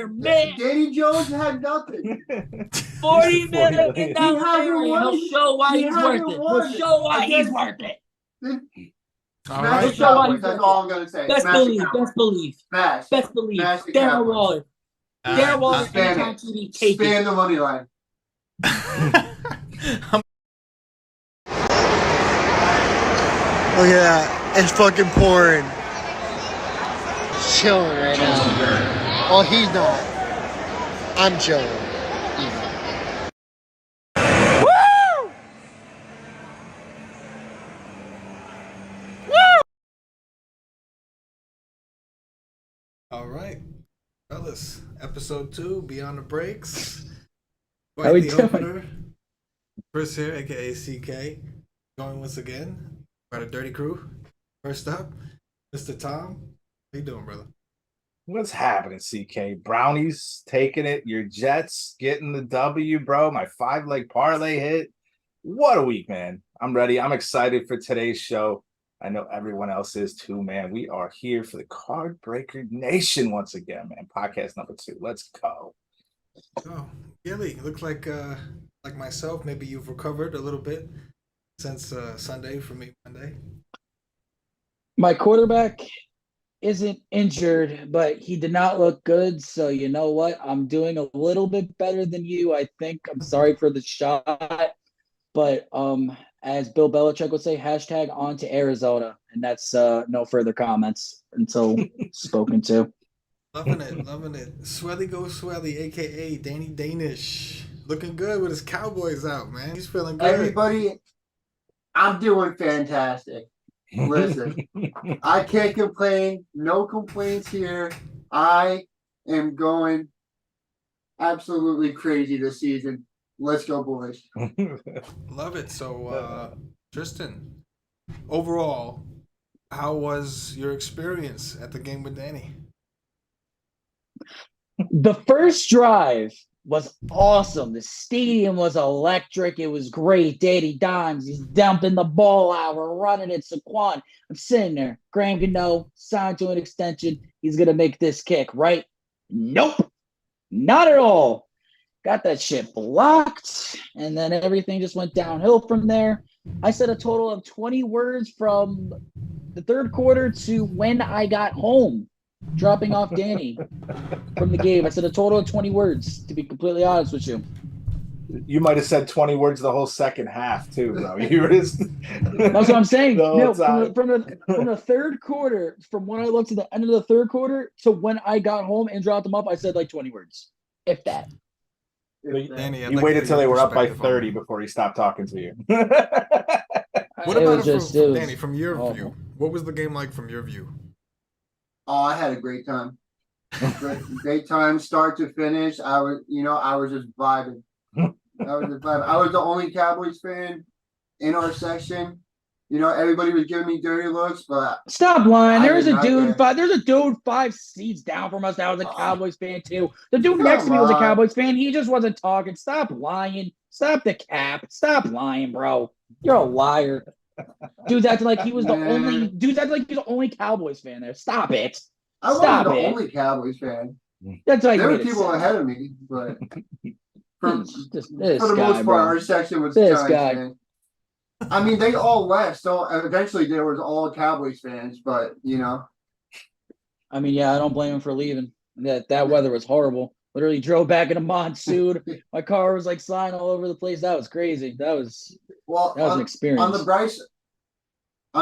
man. Danny Jones had nothing. $40 million. He hasn't won. He'll show why he's worth it. Won. He'll show why he's worth it. Smash the Cowboys. That's all I'm gonna say. Best belief. Smash. Best belief. Smash the Darren Cowboys. Waller. Darren Waller. Spam the money line. Look at that. It's fucking pouring. Chilling right now. Well, he's not. I'm chilling. Woo! Woo! All right, fellas. Episode 2, Beyond the Breaks. How we doing? Chris here, aka CK. Going once again. By the Dirty Crew. First up, Mr. Tom. How you doing, brother? What's happening, CK? Brownies taking it. Your Jets getting the W, bro. My 5-leg parlay hit. What a week, man. I'm ready. I'm excited for today's show. I know everyone else is too, man. We are here for the Card Breaker Nation once again, man. Podcast number 2. Let's go. Oh, Gilly, looks like myself, maybe you've recovered a little bit since Sunday for me Monday. My quarterback isn't injured, but he did not look good. So you know what? I'm doing a little bit better than you. I think I'm sorry for the shot, but as Bill Belichick would say, hashtag on to Arizona, and that's no further comments until spoken to. Loving it. Swelly go Swelly, aka Danny Danish, looking good with his Cowboys out, man. He's feeling good. Everybody, I'm doing fantastic. Listen, I can't complain. No complaints here. I am going absolutely crazy this season. Let's go, boys. Love it. So, Tristan, overall, how was your experience at the game with Danny? The first drive was awesome. The stadium was electric. It was great. Danny Dimes, he's dumping the ball out. We're running it. Saquon, I'm sitting there. Graham Gano signed to an extension. He's going to make this kick, right? Nope. Not at all. Got that shit blocked. And then everything just went downhill from there. I said a total of 20 words from the third quarter to when I got home. Dropping off Danny from the game. I said a total of 20 words, to be completely honest with you. You might have said 20 words the whole second half, too, bro. You were just... That's what I'm saying. No, from the third quarter, from when I looked to the end of the third quarter to when I got home and dropped them off, I said like 20 words, if that. Danny, you waited till they were up by 30 before he stopped talking to you. What about from Danny, from your view? What was the game like from your view? Oh, I had a great time. Great time, start to finish. I was just vibing. I was the only Cowboys fan in our section. You know, everybody was giving me dirty looks, but stop lying. There's a dude 5 seats down from us that was a Cowboys fan too. The dude next to me was a Cowboys fan. He just wasn't talking. Stop lying. Stop the cap. Stop lying, bro. You're a liar. Dude's acting like he was the only Cowboys fan there. Stop it. I wasn't the only Cowboys fan. That's like there were people ahead of me, but for the most part, our section was this Giants guy. fans. I mean, they all left, so eventually there was all Cowboys fans. But you know, I mean, yeah, I don't blame him for leaving. That weather was horrible. Literally drove back in a monsoon. My car was like sliding all over the place. That was crazy. That was an experience. On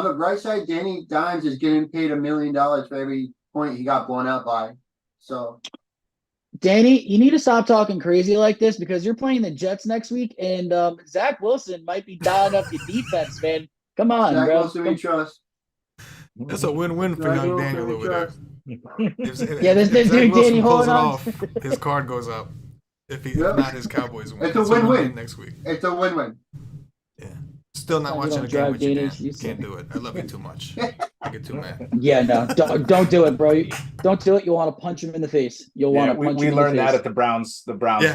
the bright side, Danny Dimes is getting paid $1 million for every point he got blown out by. So, Danny, you need to stop talking crazy like this because you're playing the Jets next week, and Zach Wilson might be dialing up your defense, man. Come on, Zach bro. Wilson, we trust. That's a win-win for young Daniel over there. This dude, Danny, hold on. His card goes up. If not, his Cowboys win. It's a win-win next week. It's a win-win. Yeah. Still not watching a game with you, Dan. Can't do it. I love you too much. I get too mad. Yeah, no, don't do it, bro. Don't do it. You want to punch him in the face. You'll want to punch him in the face. We learned that at the Browns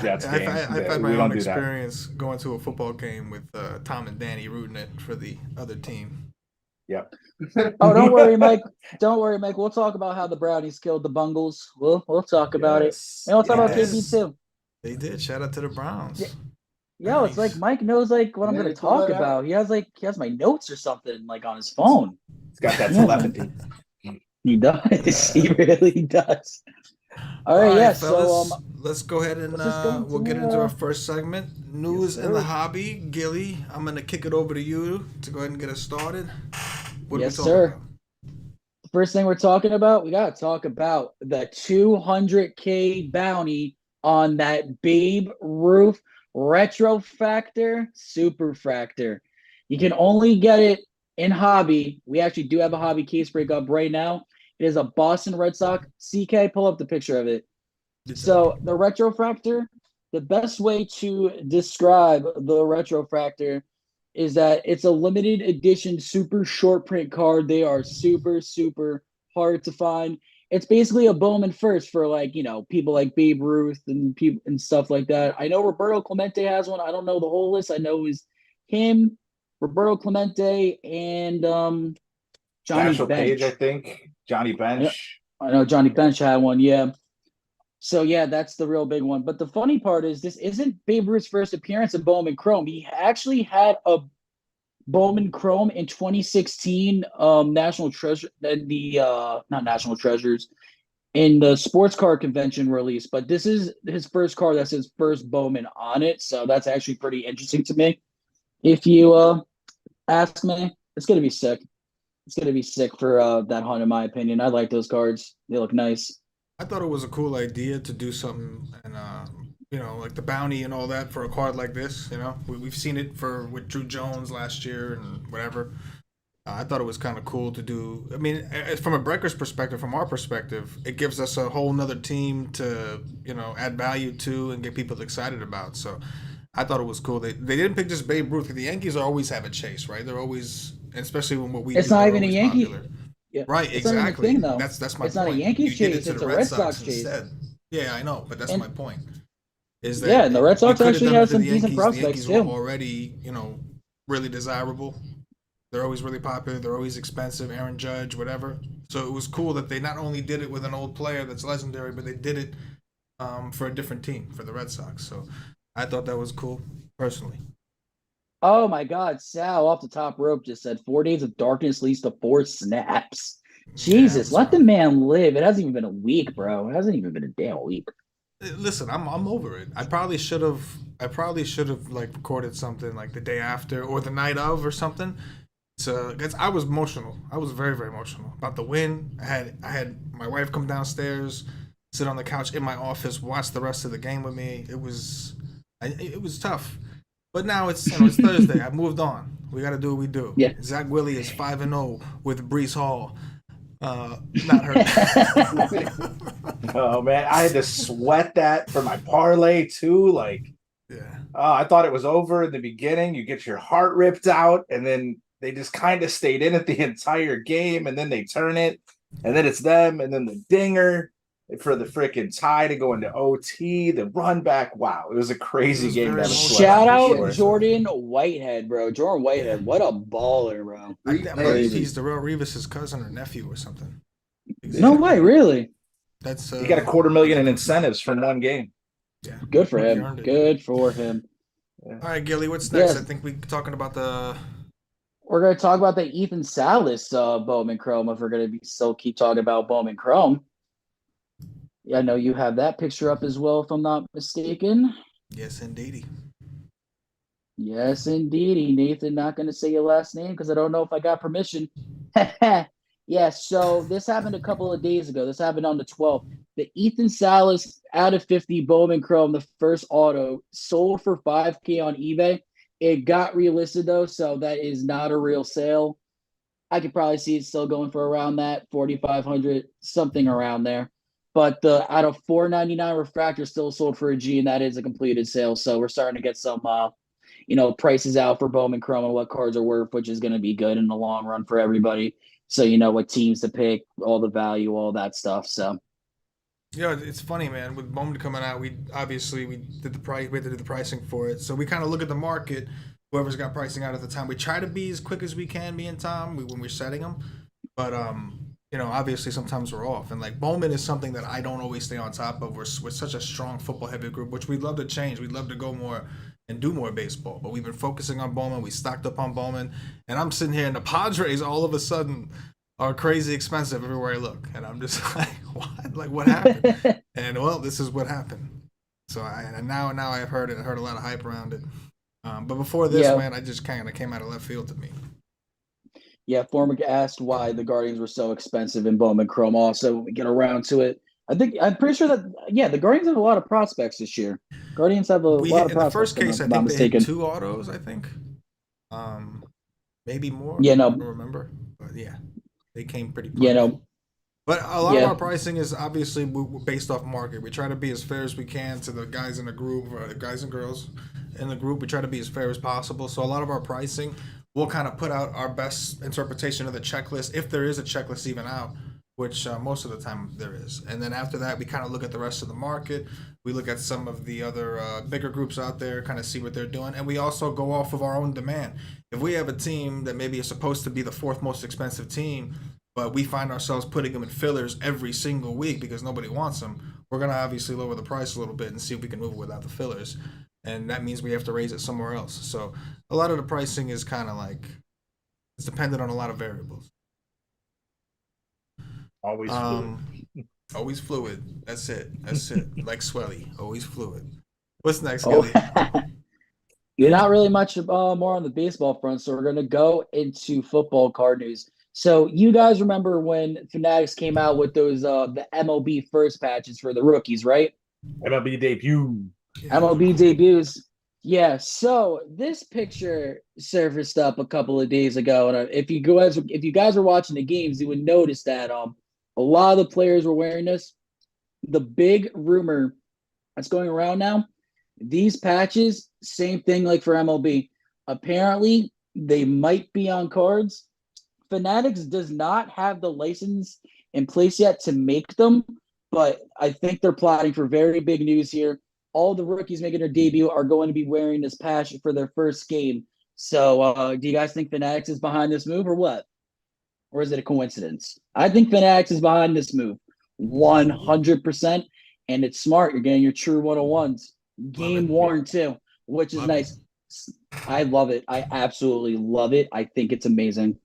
Jets game. I've had my own experience going to a football game with Tom and Danny rooting it for the other team. Yep. Oh, don't worry, Mike. Don't worry, Mike. We'll talk about how the Brownies killed the Bungles. We'll talk about it. Yes, And we'll talk They about did. KB yes. too. They did. Shout out to the Yeah, Browns. yo, it's like Brownies. Mike knows like what I'm Yeah, gonna they pulled talk that out. about. He has my notes or something like on his phone. It's got that Yeah, man. telepathy. He does. He really does. All All right, right, yeah. So fellas, let's go ahead and let's just go we'll into get into our first segment, news in the sir. hobby. Gilly, I'm gonna kick it over to you to go ahead and get us started. What Yes, are we talking sir. about? First thing we're talking about, we gotta talk about the 200K bounty on that Babe Ruth Retrofractor Superfractor. You can only get it in hobby. We actually do have a hobby case break up right now. It is a Boston Red Sox. CK, pull up the picture of it. It's So the Retrofractor, the best way to describe the Retrofractor is that it's a limited edition super short print card. They are super, super hard to find. It's basically a Bowman first for like, people like Babe Ruth and people and stuff like that. I know Roberto Clemente has one. I don't know the whole list. I know it was him, Roberto Clemente, and Johnny Satchel Paige, I Bench. think. Johnny Bench. I know Johnny Bench had one, yeah. So yeah, that's the real big one. But the funny part is this isn't Babe Ruth's first appearance in Bowman Chrome. He actually had a Bowman Chrome in 2016 National Treasure and the not National Treasures in the sports card convention release, but this is his first card that's his first Bowman on it. So that's actually pretty interesting to me. If you ask me, it's gonna be sick. It's gonna be sick for that hunt, in my opinion. I like those cards. They look nice. I thought it was a cool idea to do something and like the bounty and all that for a card like this. We've seen it for with Drew Jones last year and whatever. I thought it was kind of cool to do. I mean, from a breaker's perspective, from our perspective, it gives us a whole nother team to add value to and get people excited about. So I thought it was cool. They didn't pick just Babe Ruth. The Yankees always have a chase, right? They're always, especially when what we It's do, not they're even a always Yankee. popular. Yeah, Right, it's not even a exactly. thing though. That's my It's not a point. Yankees You did it chase. to It's the a Red Red Sox Sox chase. instead. Yeah, I know, but that's And my point. Is yeah, that and the Red you Sox could have actually done it have to the some decent Yankees. The prospects Yankees were too. already, really desirable. They're always really popular. They're always expensive. Aaron Judge, whatever. So it was cool that they not only did it with an old player that's legendary, but they did it for a different team, for the Red Sox. So I thought that was cool, personally. Oh my God, Sal off the top rope just said 4 days of darkness leads to 4 snaps. Yeah, it Jesus, was let the rough. man live. It hasn't even been a week, bro. It hasn't even been a damn week. Listen, I'm over it. I probably should have. I probably should have like recorded something like the day after or the night of or something. So, cause I was emotional. I was very, very emotional about the win. I had my wife come downstairs, sit on the couch in my office, watch the rest of the game with me. It was tough. But now it's Thursday. I moved on. We got to do what we do. Yeah. Zach Willie is 5-0 with Brees Hall. Not hurt. Oh man, I had to sweat that for my parlay too. Like, Yeah. I thought it was over in the beginning. You get your heart ripped out, and then they just kind of stayed in it the entire game, and then they turn it, and then it's them, and then the dinger for the freaking tie to go into OT, the run back. Wow, it was a crazy was game very that was emotional. sweat Shout for out sure. Jordan Whitehead, bro. Jordan Whitehead, Yeah. what a baller, bro. I Hey, believe he's Darrell Revis's cousin or nephew or something. No way, really. That's He got $250,000 in incentives from one game. Yeah. Good for He him. earned it. Good for him. All right, Gilly, what's next? Yes. I think we're talking about the. We're gonna talk about the Ethan Salas Bowman Chrome if we're gonna be still keep talking about Bowman Chrome. Yeah, I know you have that picture up as well, if I'm not mistaken. Yes, indeedy. Yes, indeedy. Nathan, not going to say your last name because I don't know if I got permission. Yeah, so this happened a couple of days ago. This happened on the 12th. The Ethan Salas out of 50 Bowman Chrome, the first auto, sold for $5K on eBay. It got relisted though, so that is not a real sale. I could probably see it still going for around that 4,500, something around there. But the out of 499 refractor still sold for a G, and that is a completed sale. So we're starting to get some prices out for Bowman Chrome and what cards are worth, which is going to be good in the long run for everybody. So you know what teams to pick, all the value, all that stuff. So Yeah, it's funny, man. With Bowman coming out, we did the price. We had to do the pricing for it. So we kind of look at the market. whoever's got pricing out at the time. We try to be as quick as we can, me and Tom, when we're setting them. But you know, obviously sometimes we're off. And like Bowman is something that I don't always stay on top of. We're such a strong football heavy group, which we'd love to change. We'd love to go more and do more baseball. But we've been focusing on Bowman. We stocked up on Bowman. And I'm sitting here and the Padres all of a sudden are crazy expensive everywhere I look. And I'm just like, what? Like what happened? And well, this is what happened. So now I've heard it. I heard a lot of hype around it. But before this, man, I just kind of came out of left field to me. Yeah, Formic asked why the Guardians were so expensive in Bowman Chrome. Also, when we get around to it, I'm pretty sure that the Guardians have a lot of prospects this year. Guardians have a lot of prospects. In the first case, I think they had 2 autos. I think, maybe more. Yeah, no, I don't remember, but yeah, they came pretty. Yeah, no. But a lot of our pricing is obviously based off market. We try to be as fair as we can to the guys in the group, or the guys and girls in the group. We try to be as fair as possible. So a lot of our pricing, we'll kind of put out our best interpretation of the checklist, if there is a checklist even out, which most of the time there is. And then after that, we kind of look at the rest of the market. We look at some of the other bigger groups out there, kind of see what they're doing. And we also go off of our own demand. If we have a team that maybe is supposed to be the 4th most expensive team, but we find ourselves putting them in fillers every single week because nobody wants them, we're going to obviously lower the price a little bit and see if we can move it without the fillers. And that means we have to raise it somewhere else. So a lot of the pricing is kind of like, it's dependent on a lot of variables. Always fluid. Always fluid. That's it. Like Swelly, always fluid. What's next, Oh. Gilly? You're not really much more on the baseball front, so we're going to go into football card news. So you guys remember when Fanatics came out with those the MLB first patches for the rookies, right? MLB debut. MLB debuts. Yeah, so this picture surfaced up a couple of days ago, and if you guys were watching the games, you would notice that a lot of the players were wearing this. The big rumor that's going around now, these patches, same thing like for MLB. Apparently, they might be on cards. Fanatics does not have the license in place yet to make them, but I think they're plotting for very big news here. All the rookies making their debut are going to be wearing this patch for their first game. So do you guys think Fanatics is behind this move or what? Or is it a coincidence? I think Fanatics is behind this move 100%, and it's smart. You're getting your true 101s. Game worn too, which is nice. I love it. I absolutely love it. I think it's amazing.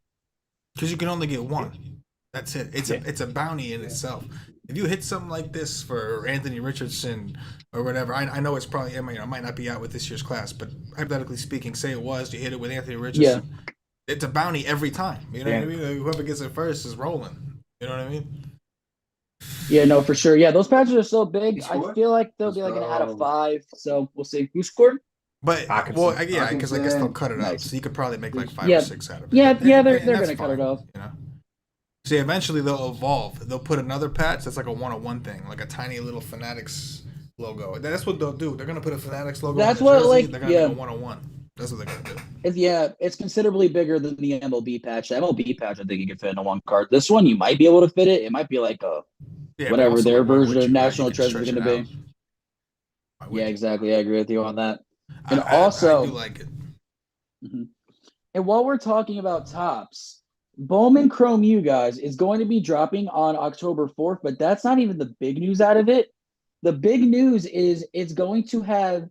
Because you can only get one. That's it. It's a bounty in itself. If you hit something like this for Anthony Richardson or whatever, I know it's probably, it might not be out with this year's class, but hypothetically speaking, say it was, you hit it with Anthony Richardson. Yeah. It's a bounty every time. You know what I mean? Whoever gets it first is rolling. You know what I mean? Yeah, no, for sure. Yeah, those patches are so big. I feel like they'll be like an out of 5. So we'll see. Who scored? But because I guess they'll cut it out, so you could probably make like 5 or 6 out of it. Yeah, they're gonna cut it off. You know. See, eventually they'll evolve. They'll put another patch that's like a 101 thing, like a tiny little Fanatics logo. That's what they'll do. They're gonna put a Fanatics logo. That's on the jersey. They're gonna make a 101. That's what they're gonna do. It's considerably bigger than the MLB patch. The MLB patch, I think you can fit in a 1 card. This one, you might be able to fit it. It might be like a whatever their version of National Treasure is gonna be. Yeah, exactly. I agree with you on that. And I do like it. Mm-hmm. And while we're talking about tops, Bowman Chrome U, guys, is going to be dropping on October 4th, but that's not even the big news out of it. The big news is it's going to have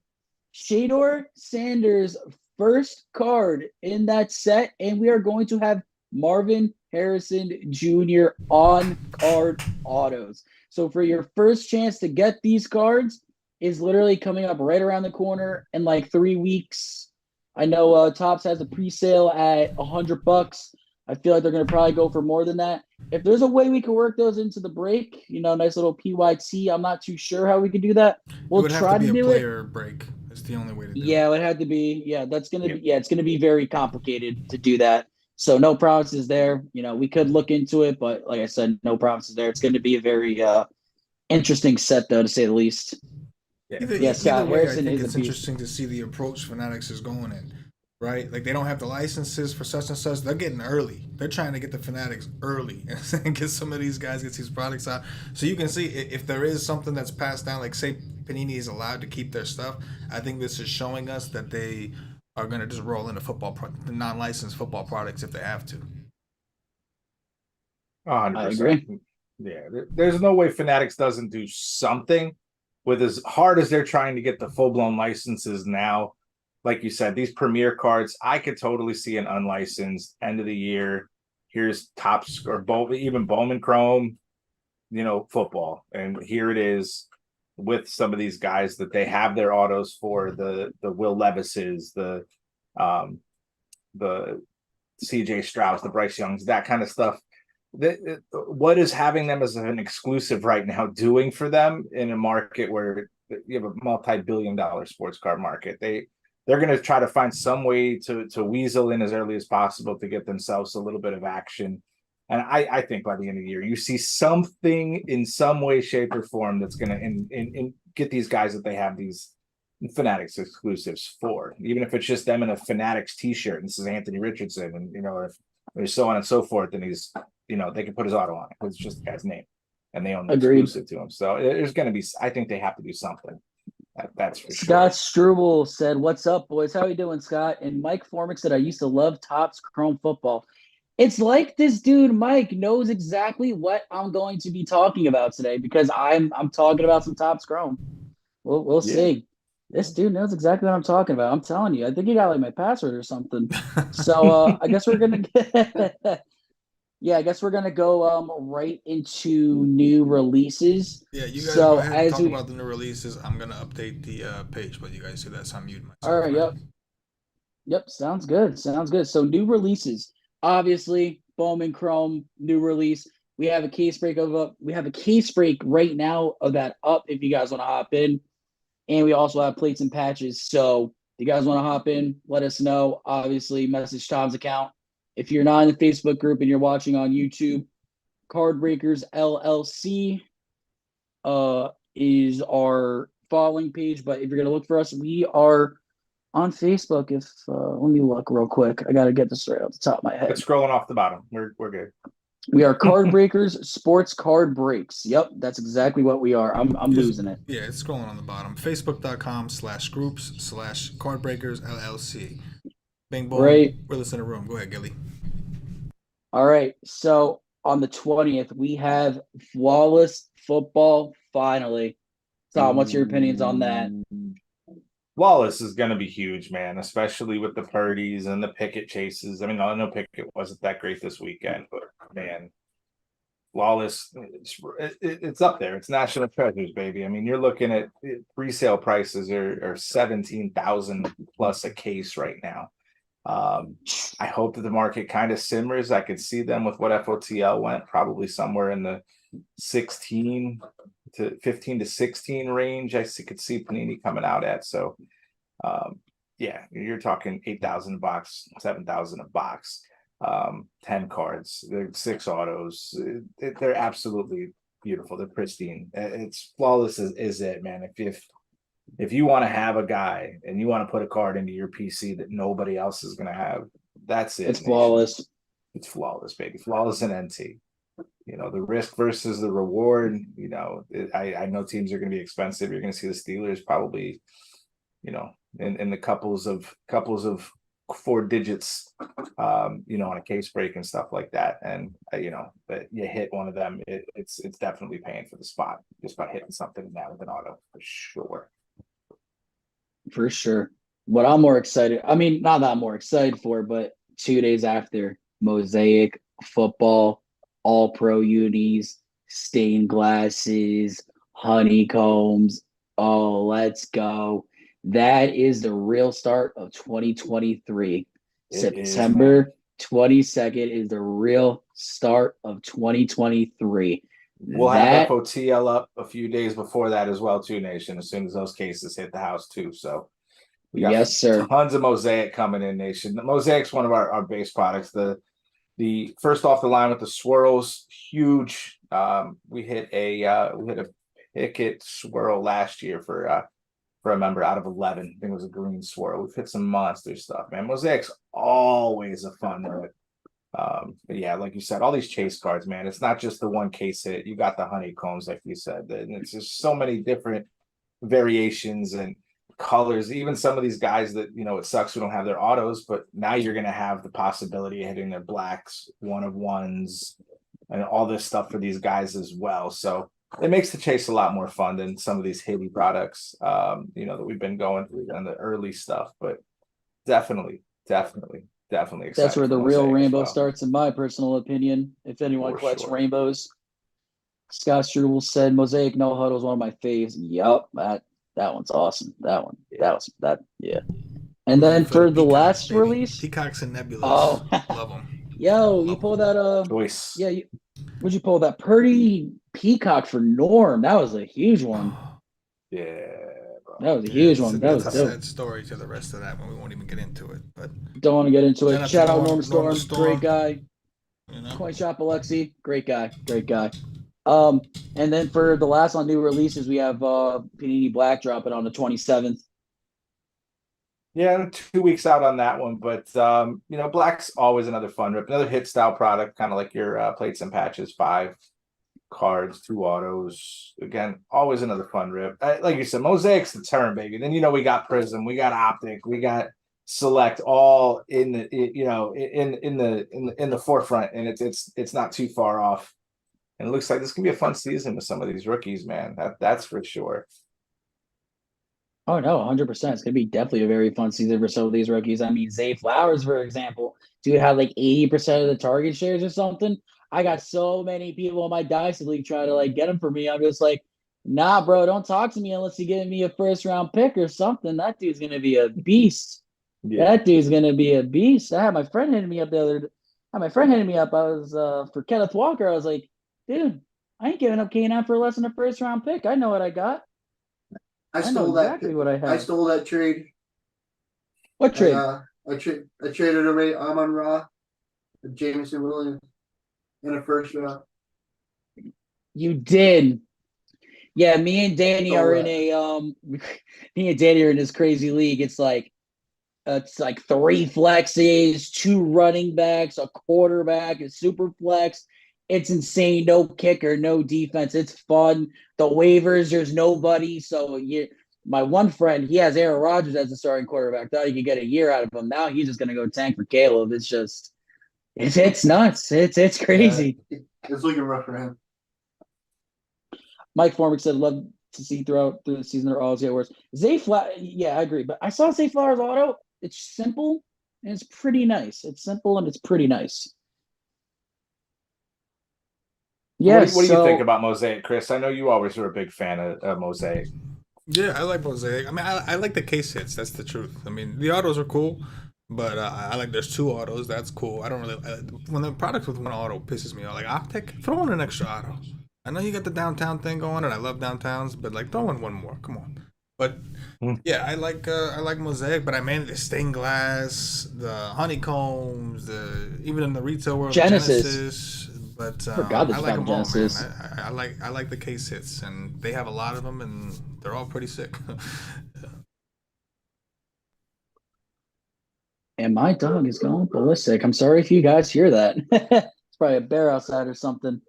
Shador Sanders' first card in that set, and we are going to have Marvin Harrison Jr. on card autos. So for your first chance to get these cards is literally coming up right around the corner in like 3 weeks. I know Topps has a pre-sale at $100. I feel like they're going to probably go for more than that. If there's a way we can work those into the break, nice little PYT, I'm not too sure how we can do that. We'll try to do it. It would have to be a player break. It's the only way to do it. Yeah, it would have to be. Yeah, that's going to be. Yeah, it's going to be very complicated to do that. So no promises there. We could look into it, but like I said, no promises there. It's going to be a very interesting set, though, to say the least. Either way, I think it's interesting to see the approach Fanatics is going in. Right? Like, they don't have the licenses for such and such. They're getting early. They're trying to get the Fanatics early and get some of these guys, get these products out. So you can see if there is something that's passed down, like say Panini is allowed to keep their stuff, I think this is showing us that they are going to just roll into the non-licensed football products if they have to. 100%. I agree. Yeah, there's no way Fanatics doesn't do something with as hard as they're trying to get the full-blown licenses now. Like you said, these premier cards, I could totally see an unlicensed end of the year. Here's Topps or even Bowman Chrome, football. And here it is with some of these guys that they have their autos for, the Will Levises, the CJ Strauss, the Bryce Youngs, that kind of stuff. What is having them as an exclusive right now doing for them in a market where you have a multi-billion-dollar sports card market? They're going to try to find some way to weasel in as early as possible to get themselves a little bit of action. And I think by the end of the year, you see something in some way, shape, or form that's going to get these guys that they have these Fanatics exclusives for, even if it's just them in a Fanatics t-shirt and this is Anthony Richardson, and if so on and so forth, and he's they can put his auto on it. It's just the guy's name, and they own the exclusive to him. So there's going to be, I think they have to do something. That's for Scott sure. Struble said, "What's up, boys? How you doing, Scott?" And Mike Formick said, "I used to love Topps Chrome football." It's like this dude Mike knows exactly what I'm going to be talking about today because I'm talking about some Topps Chrome. We'll see. This dude knows exactly what I'm talking about. I'm telling you. I think he got like my password or something. So I guess we're gonna I guess we're gonna go right into new releases. Yeah, you guys so go ahead and talk about the new releases. I'm gonna update the page, but you guys see that, so I'm muting myself. All right, right? Yep, sounds good. Sounds good. So new releases. Obviously, Bowman Chrome, new release. We have a case break right now of that up if you guys want to hop in. And we also have plates and patches. So if you guys want to hop in, let us know. Obviously, message Tom's account. If you're not in the Facebook group and you're watching on YouTube, Card Breakers LLC is our following page. But if you're going to look for us, we are on Facebook. If let me look real quick. I got to get this right off the top of my head. It's scrolling off the bottom. We're good. We are Card Breakers Sports Card Breaks. Yep, that's exactly what we are. I'm losing it. Yeah, it's scrolling on the bottom. Facebook.com/groups/Cardbreakers LLC. Bing boom. Right. We're listening to room. Go ahead, Gilly. All right. So on the 20th, we have Flawless Football finally. Tom, what's your opinions on that? Flawless is going to be huge, man, especially with the Purdy's and the Pickett chases. I mean, I know Pickett wasn't that great this weekend, but man, Flawless, it's up there. It's national treasures, baby. I mean, you're looking at resale prices are 17,000 plus a case right now. I hope that the market kind of simmers. I could see them with what FOTL went, probably somewhere in the 15 to 16 range. I could see Panini coming out at. So, you're talking 8,000 a box, 7,000 a box, 10 cards, 6 autos. They're absolutely beautiful. They're pristine. It's Flawless is it, man. If you want to have a guy and you want to put a card into your PC that nobody else is going to have, that's it. It's Flawless. It's Flawless, baby. Flawless and NT. The risk versus the reward. I know teams are going to be expensive. You're going to see the Steelers probably, in the couples of 4 digits, on a case break and stuff like that. And but you hit one of them, it's definitely paying for the spot just by hitting something now with an auto for sure. For sure. What I'm more excited, I mean, not that I'm more excited for, but 2 days after, Mosaic Football, All Pro Unis, stained glasses, honeycombs. Oh, let's go. That is the real start of 2023. September 22nd is the real start of 2023. We'll have FOTL up a few days before that as well, too, Nation, as soon as those cases hit the house, too. So we got yes, sir. Tons of Mosaic coming in, Nation. The Mosaic's one of our base products. The first off the line with the swirls, huge. We hit a Pickett swirl last year for a member out of 11. I think it was a green swirl. We've hit some monster stuff, man. Mosaic's always a fun one. But yeah, like you said, all these chase cards, man. It's not just the one case hit. You got the honeycombs, like you said. And it's just so many different variations. And colors. Even some of these guys that, it sucks we don't have their autos, but now you're going to have the possibility of hitting their blacks, one of ones, and all this stuff for these guys as well. So it makes the chase a lot more fun than some of these Haley products, that we've been going through on the early stuff. But definitely excited. That's where the for real Mosaic as rainbow well. starts, in my personal opinion. If anyone For collects sure. rainbows, Scott Struble said Mosaic No Huddle is one of my faves. Yup, that one's awesome. That one. Yeah. And then for the last release, Peacocks and Nebulas. oh, Love them. yo, you pulled that Choice. yeah, would you pull that Purdy Peacock for Norm? That was a huge one. Yeah, bro. That was a huge one. That was That's a dope. sad story to the rest of that one. We won't even get into it. But Don't want to get into Shout it. out Shout to out Norm Norm Storm. Storm. Great guy. Coin Shop Alexi, great guy. And then for the last on new releases, we have Panini Black dropping on the 27th. Yeah, 2 weeks out on that one, but Black's always another fun rip, another hit style product, kind of like your plates and patches, 5 cards, 2 autos. Again, always another fun rip. Like you said, Mosaic's the term, baby. Then we got Prism, we got Optic, we got Select, all in the in the forefront, and it's not too far off. And it looks like this can be a fun season with some of these rookies, man. That's for sure. Oh no, 100%. It's gonna be definitely a very fun season for some of these rookies. I mean, Zay Flowers, for example, dude had like 80% of the target shares or something. I got so many people in my Dynasty League trying to like get him for me. I'm just like, nah, bro, don't talk to me unless you give me a first round pick or something. That dude's gonna be a beast. Yeah. That dude's gonna be a beast. I had my friend hitting me up the other. I was for Kenneth Walker. I was like, dude, I ain't giving up K9 for less than a first round pick. I know what I got. I know stole exactly that. what I had. I stole that trade. What trade? I traded away Amon Ra, Jameson Williams, in a first round. You did. Yeah, me and Danny Stole are in that. me and Danny are in this crazy league. It's like 3 flexes, 2 running backs, a quarterback, a super flex. It's insane. No kicker, no defense. It's fun. The waivers, there's nobody. So my one friend, he has Aaron Rodgers as a starting quarterback. Thought he could get a year out of him. Now he's just gonna go tank for Caleb. It's just it's nuts. It's crazy. Yeah, it's looking rough for him. Mike Formick said, "Love to see through the season their autos get worse." Yeah, I agree. But I saw Zay Flowers auto. It's simple and it's pretty nice. It's simple and it's pretty nice. What do you think about Mosaic, Chris? I know you always were a big fan of Mosaic. Yeah, I like Mosaic. I mean, I like the case hits. That's the truth. I mean, the autos are cool, but I like there's 2 autos. That's cool. I don't really when the product with 1 auto pisses me off. Like Optic, throw in an extra auto. I know you got the downtown thing going, and I love downtowns, but like throw in 1 more. Come on. But yeah, I like Mosaic, but I mean the stained glass, the honeycombs, even in the retail world, Genesis. But forgot I like them all, Genesis. man. I like the case hits, and they have a lot of them, and they're all pretty sick. And my dog is going ballistic. I'm sorry if you guys hear that. It's probably a bear outside or something.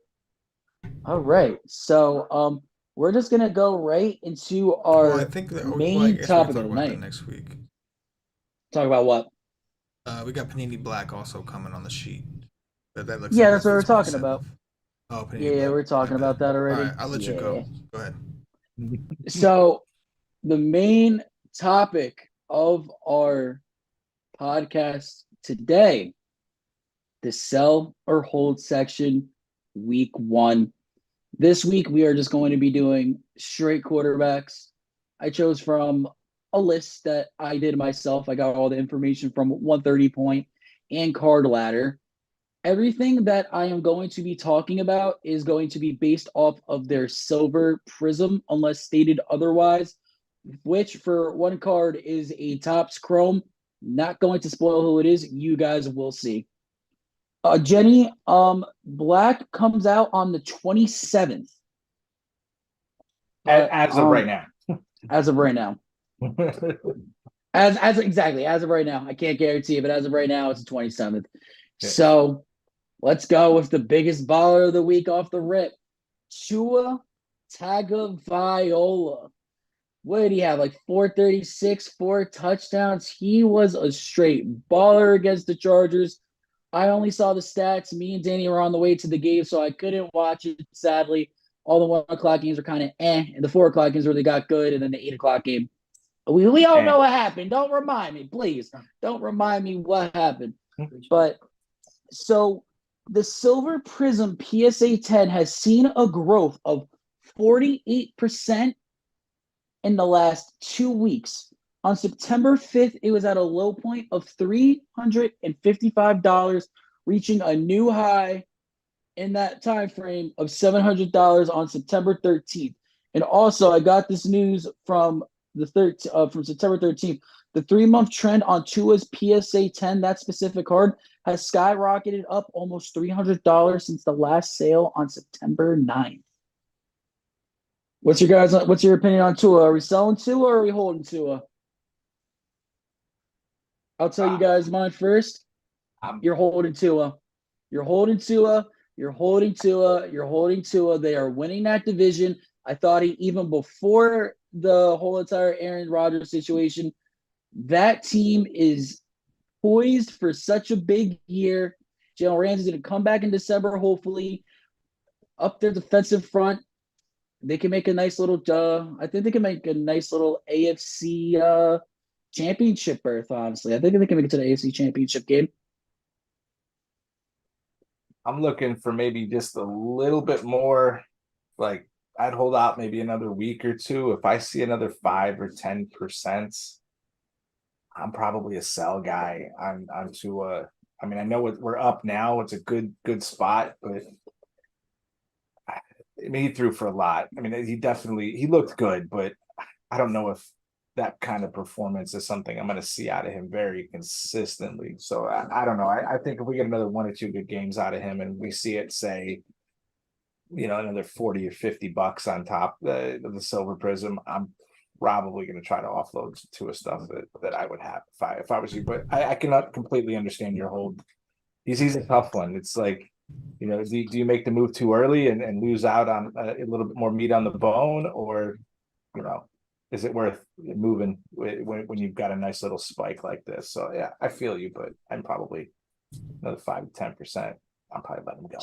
All right, so we're just gonna go right into our Well, I think main topic of the night. Next week. Talk about what? We got Panini Black also coming on the sheet. That looks Yeah, like that's what we're it's talking 27th. about. Oh, Panini Yeah, Black. we're talking about that already. All right, I'll let you go. Go ahead. So the main topic of our podcast today, the sell or hold section, week 1. This week we are just going to be doing straight quarterbacks. I chose from a list that I did myself. I got all the information from 130 Point and Card Ladder. Everything that I am going to be talking about is going to be based off of their silver prism, unless stated otherwise, which for 1 card is a Topps Chrome. Not going to spoil who it is. You guys will see. Jenny, Black comes out on the 27th. As of right now. As of right now. As of right now. I can't guarantee it, but as of right now, it's the 27th. Yeah. So let's go with the biggest baller of the week off the rip. Tua Tagovailoa. what did he have? Like 436, 4 touchdowns. He was a straight baller against the Chargers. I only saw the stats. Me and Danny were on the way to the game, so I couldn't watch it, sadly. All the 1 o'clock games were kind of and the 4 o'clock games really got good, and then the 8 o'clock game. We all know what happened. Don't remind me, please. Don't remind me what happened. But so the Silver Prism PSA 10 has seen a growth of 48% in the last 2 weeks. On September 5th, it was at a low point of $355, reaching a new high in that time frame of $700 on September 13th. And also, I got this news from from September 13th. The 3-month trend on Tua's PSA 10, that specific card, has skyrocketed up almost $300 since the last sale on September 9th. What's your opinion on Tua? Are we selling Tua or are we holding Tua? I'll tell you guys mine first. You're holding Tua. You're holding Tua. You're holding Tua. You're holding Tua. They are winning that division. I thought even before the whole entire Aaron Rodgers situation, that team is poised for such a big year. Jalen Ramsey's going to come back in December, hopefully, up their defensive front. They can make a nice little I think they can make a nice little AFC championship berth, honestly. I think they can make it to the AFC championship game. I'm looking for maybe just a little bit more. Like, I'd hold out maybe another week or two. If I see another 5 or 10%, I'm probably a sell guy on Tua. I mean, I know we're up now. It's a good spot, but I mean, he threw for a lot. I mean, he looked good, but I don't know if that kind of performance is something I'm going to see out of him very consistently. So I don't know. I think if we get another 1 or 2 good games out of him and we see it, say, another 40 or $50 on top of the Silver Prism, I'm probably going to try to offload to a stuff that I would have if I was you. But I cannot completely understand your hold. He's a tough one. It's like, do you make the move too early and lose out on a little bit more meat on the bone, or is it worth moving when you've got a nice little spike like this? So yeah, I feel you, but I'm probably another 5 to 10%. I'll probably let him go.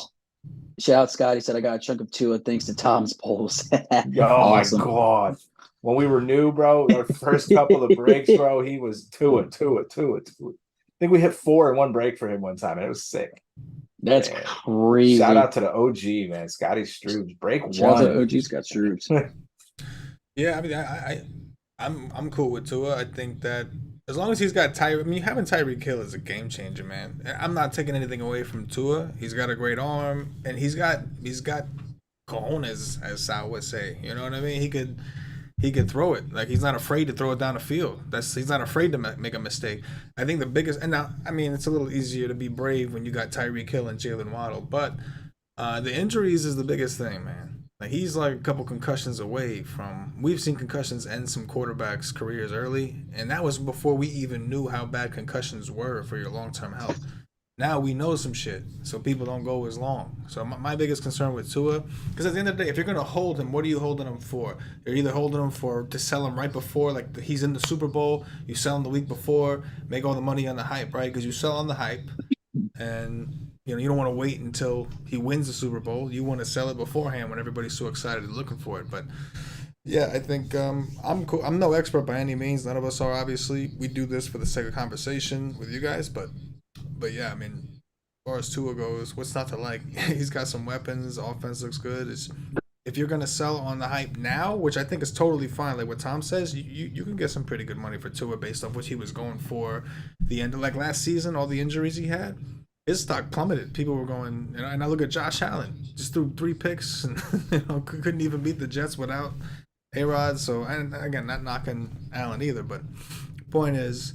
Shout out Scott. He said I got a chunk of Tua thanks to Tom's polls. Awesome. My God. When we were new, bro, our first couple of breaks, bro, he was Tua. I think we hit 4 in one break for him one time, and it was sick. That's crazy. Shout out to the OG, man. Scotty Stroobs. Break Shout 1. out to OG Scott Stroobs. Yeah, I mean, I'm cool with Tua. I think that as long as he's got having Tyreek Hill is a game changer, man. I'm not taking anything away from Tua. He's got a great arm, and he's got cojones, as Sal would say. You know what I mean? He could throw it. Like, he's not afraid to throw it down the field. He's not afraid to make a mistake. I think the biggest, and now, I mean, it's a little easier to be brave when you got Tyreek Hill and Jalen Waddle, but the injuries is the biggest thing, man. Like, he's like a couple concussions away from. We've seen concussions end some quarterbacks' careers early, and that was before we even knew how bad concussions were for your long-term health. Now we know some shit, so people don't go as long. So my biggest concern with Tua, because at the end of the day, if you're gonna hold him, what are you holding him for? You're either holding him to sell him right before, like he's in the Super Bowl. You sell him the week before, make all the money on the hype, right? Because you sell on the hype, and you don't want to wait until he wins the Super Bowl. You want to sell it beforehand when everybody's so excited and looking for it. But yeah, I think I'm cool. I'm no expert by any means. None of us are, obviously. We do this for the sake of conversation with you guys, but yeah, I mean, as far as Tua goes, what's not to like? He's got some weapons. Offense looks good. If you're gonna sell on the hype now, which I think is totally fine, like what Tom says, you can get some pretty good money for Tua based off what he was going for. The end of like last season, all the injuries he had, his stock plummeted. People were going, and I look at Josh Allen, just threw 3 picks and couldn't even beat the Jets without A-Rod. So, and again, not knocking Allen either, but the point is,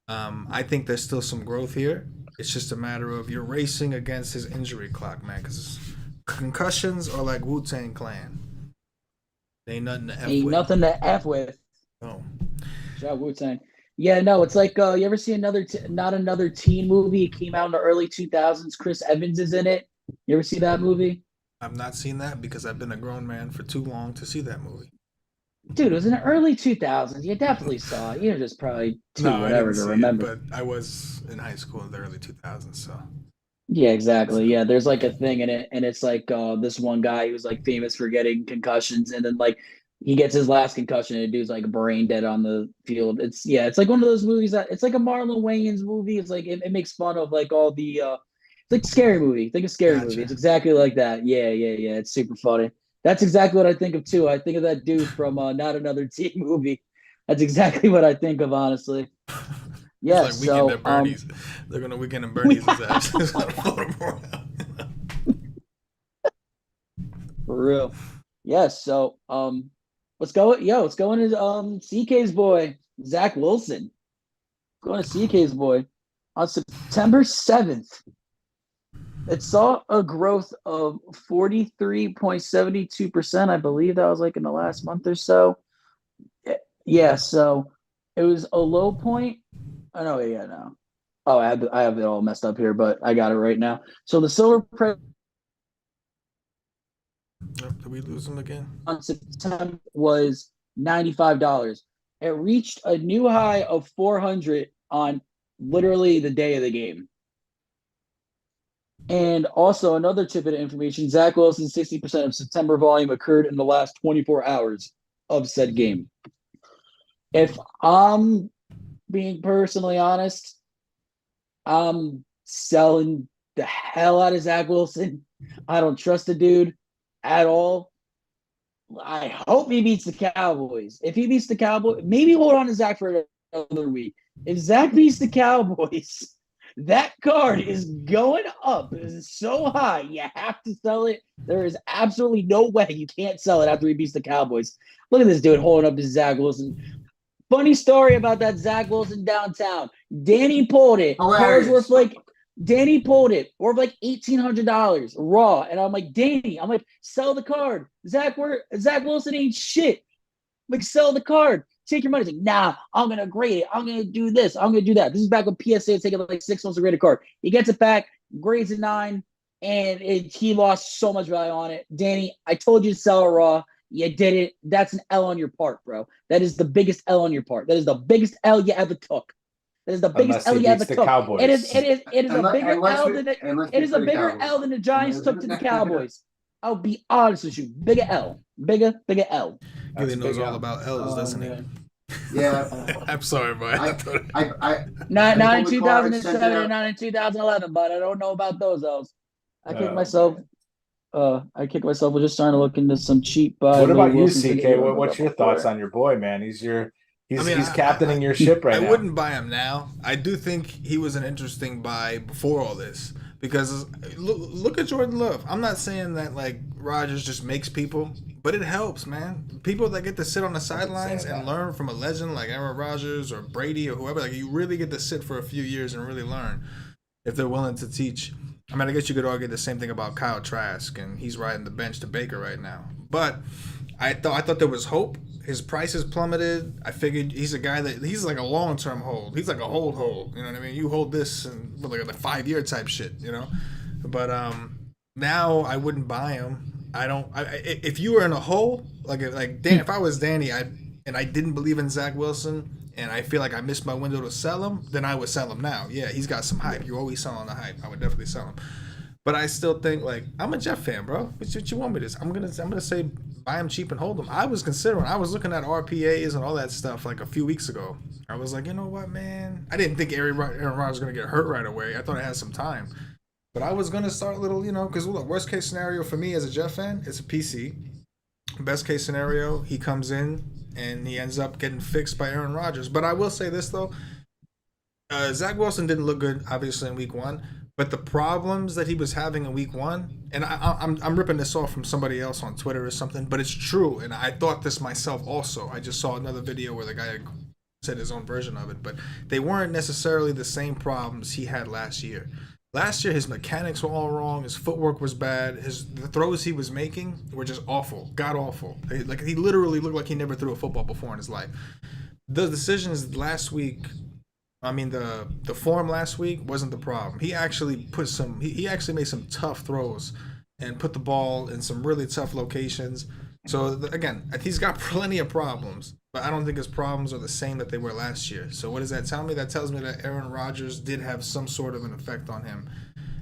I think there's still some growth here. It's just a matter of you're racing against his injury clock, man, because concussions are like Wu-Tang Clan. They ain't nothing to F with. Ain't nothing to F with. No. Shout out Wu-Tang. Yeah, no, it's like you ever see not another teen movie? It came out in the early 2000s. Chris Evans is in it. You ever see that movie? I've not seen that because I've been a grown man for too long to see that movie. Dude, it was in the early 2000s. You definitely saw it. You're just probably too No, I whatever didn't to see it, remember. but I was in high school in the early 2000s, so. Yeah, exactly. So Yeah, there's like a thing in it, and it's like this one guy who's like famous for getting concussions, and then like he gets his last concussion, and the dude's like brain dead on the field. It's yeah, it's like one of those movies that it's like a Marlon Wayans movie. It's like it makes fun of like all the it's like scary movie. Think of scary movie. It's gotcha. exactly like that. Yeah, yeah, yeah. It's super funny. That's exactly what I think of too. I think of that dude from Not Another Teen movie. That's exactly what I think of, honestly. It's Yeah. like Weekend So at Bernie's. They're gonna Weekend at Bernie's his ass. He's gonna float him around. for real. Yes. So, let's go. Yo, let's go into CK's boy, Zach Wilson. Going to CK's boy on September 7th. It saw a growth of 43.72%. I believe that was like in the last month or so. Yeah. So it was a low point. Oh, no, yeah, no. Oh, I have it all messed up here, but I got it right now. So the silver price Oh, did we lose him again? on September was $95. It reached a new high of 400 on literally the day of the game. And also another tidbit of information: Zach Wilson's 60% of September volume occurred in the last 24 hours of said game. If I'm being personally honest, I'm selling the hell out of Zach Wilson. I don't trust the dude at all. I hope he beats the Cowboys. If he beats the Cowboys, maybe hold on to Zach for another week. If Zach beats the Cowboys, that card is going up. It is so high. You have to sell it. There is absolutely no way you can't sell it after he beats the Cowboys. Look at this dude holding up his Zach Wilson. Funny story about that Zach Wilson downtown. Danny pulled it. Cards worth like Danny pulled it worth like $1,800 raw. And I'm like, Danny, I'm like, sell the card. Zach Wilson ain't shit. Like, sell the card. Take your money. He's like, nah, I'm gonna grade it. I'm gonna do this. I'm gonna do that. This is back when PSA taking like 6 months to grade a card. He gets it back, grades a 9, and he lost so much value on it. Danny, I told you to sell it raw. You did it. That's an L on your part, bro. That is the biggest L on your part. That is the biggest L you ever took. That is the biggest L you ever took. It is a bigger L than the Giants took to the Cowboys. I'll be honest with you. Bigger L. Bigger L. Gilly knows all about L's, doesn't he? Yeah. I'm sorry, but Not in 2007 and not in 2011, but I don't know about those L's. I kicked myself with just trying to look into some cheap. What about you, CK? What's your thoughts on your boy, man? He's captaining your ship right now. I wouldn't buy him now. I do think he was an interesting buy before all this because look at Jordan Love. I'm not saying that like Rodgers just makes people, but it helps, man. People that get to sit on the sidelines and learn from a legend like Aaron Rodgers or Brady or whoever, like you really get to sit for a few years and really learn if they're willing to teach. I mean, I guess you could argue the same thing about Kyle Trask, and he's riding the bench to Baker right now. But I thought there was hope. His prices plummeted. I figured he's a guy he's like a long-term hold. He's like a hold. You know what I mean? You hold this and like a 5-year type shit, you know? But now I wouldn't buy him. If you were in a hole, like Dan, if I was Danny, and I didn't believe in Zach Wilson, and I feel like I missed my window to sell him, then I would sell him now. Yeah, he's got some hype. You're always selling the hype. I would definitely sell him. But I still think like I'm a Jeff fan, bro. What you want me to? I'm gonna say buy him cheap and hold him. I was looking at RPAs and all that stuff like a few weeks ago. I was like, you know what, man? I didn't think Aaron Rodgers was gonna get hurt right away. I thought I had some time, but I was gonna start little, because look, worst case scenario for me as a Jeff fan, it's a PC. Best case scenario, he comes in and he ends up getting fixed by Aaron Rodgers. But I will say this though, Zach Wilson didn't look good, obviously in Week 1. But the problems that he was having in Week 1, and I'm ripping this off from somebody else on Twitter or something, but it's true, and I thought this myself also. I just saw another video where the guy said his own version of it, but they weren't necessarily the same problems he had last year. Last year, his mechanics were all wrong. His footwork was bad. The throws he was making were just awful, god awful. Like he literally looked like he never threw a football before in his life. The decisions last week. I mean, the form last week wasn't the problem. He actually he actually made some tough throws and put the ball in some really tough locations. So again, he's got plenty of problems, but I don't think his problems are the same that they were last year. So what does that tell me? That tells me that Aaron Rodgers did have some sort of an effect on him,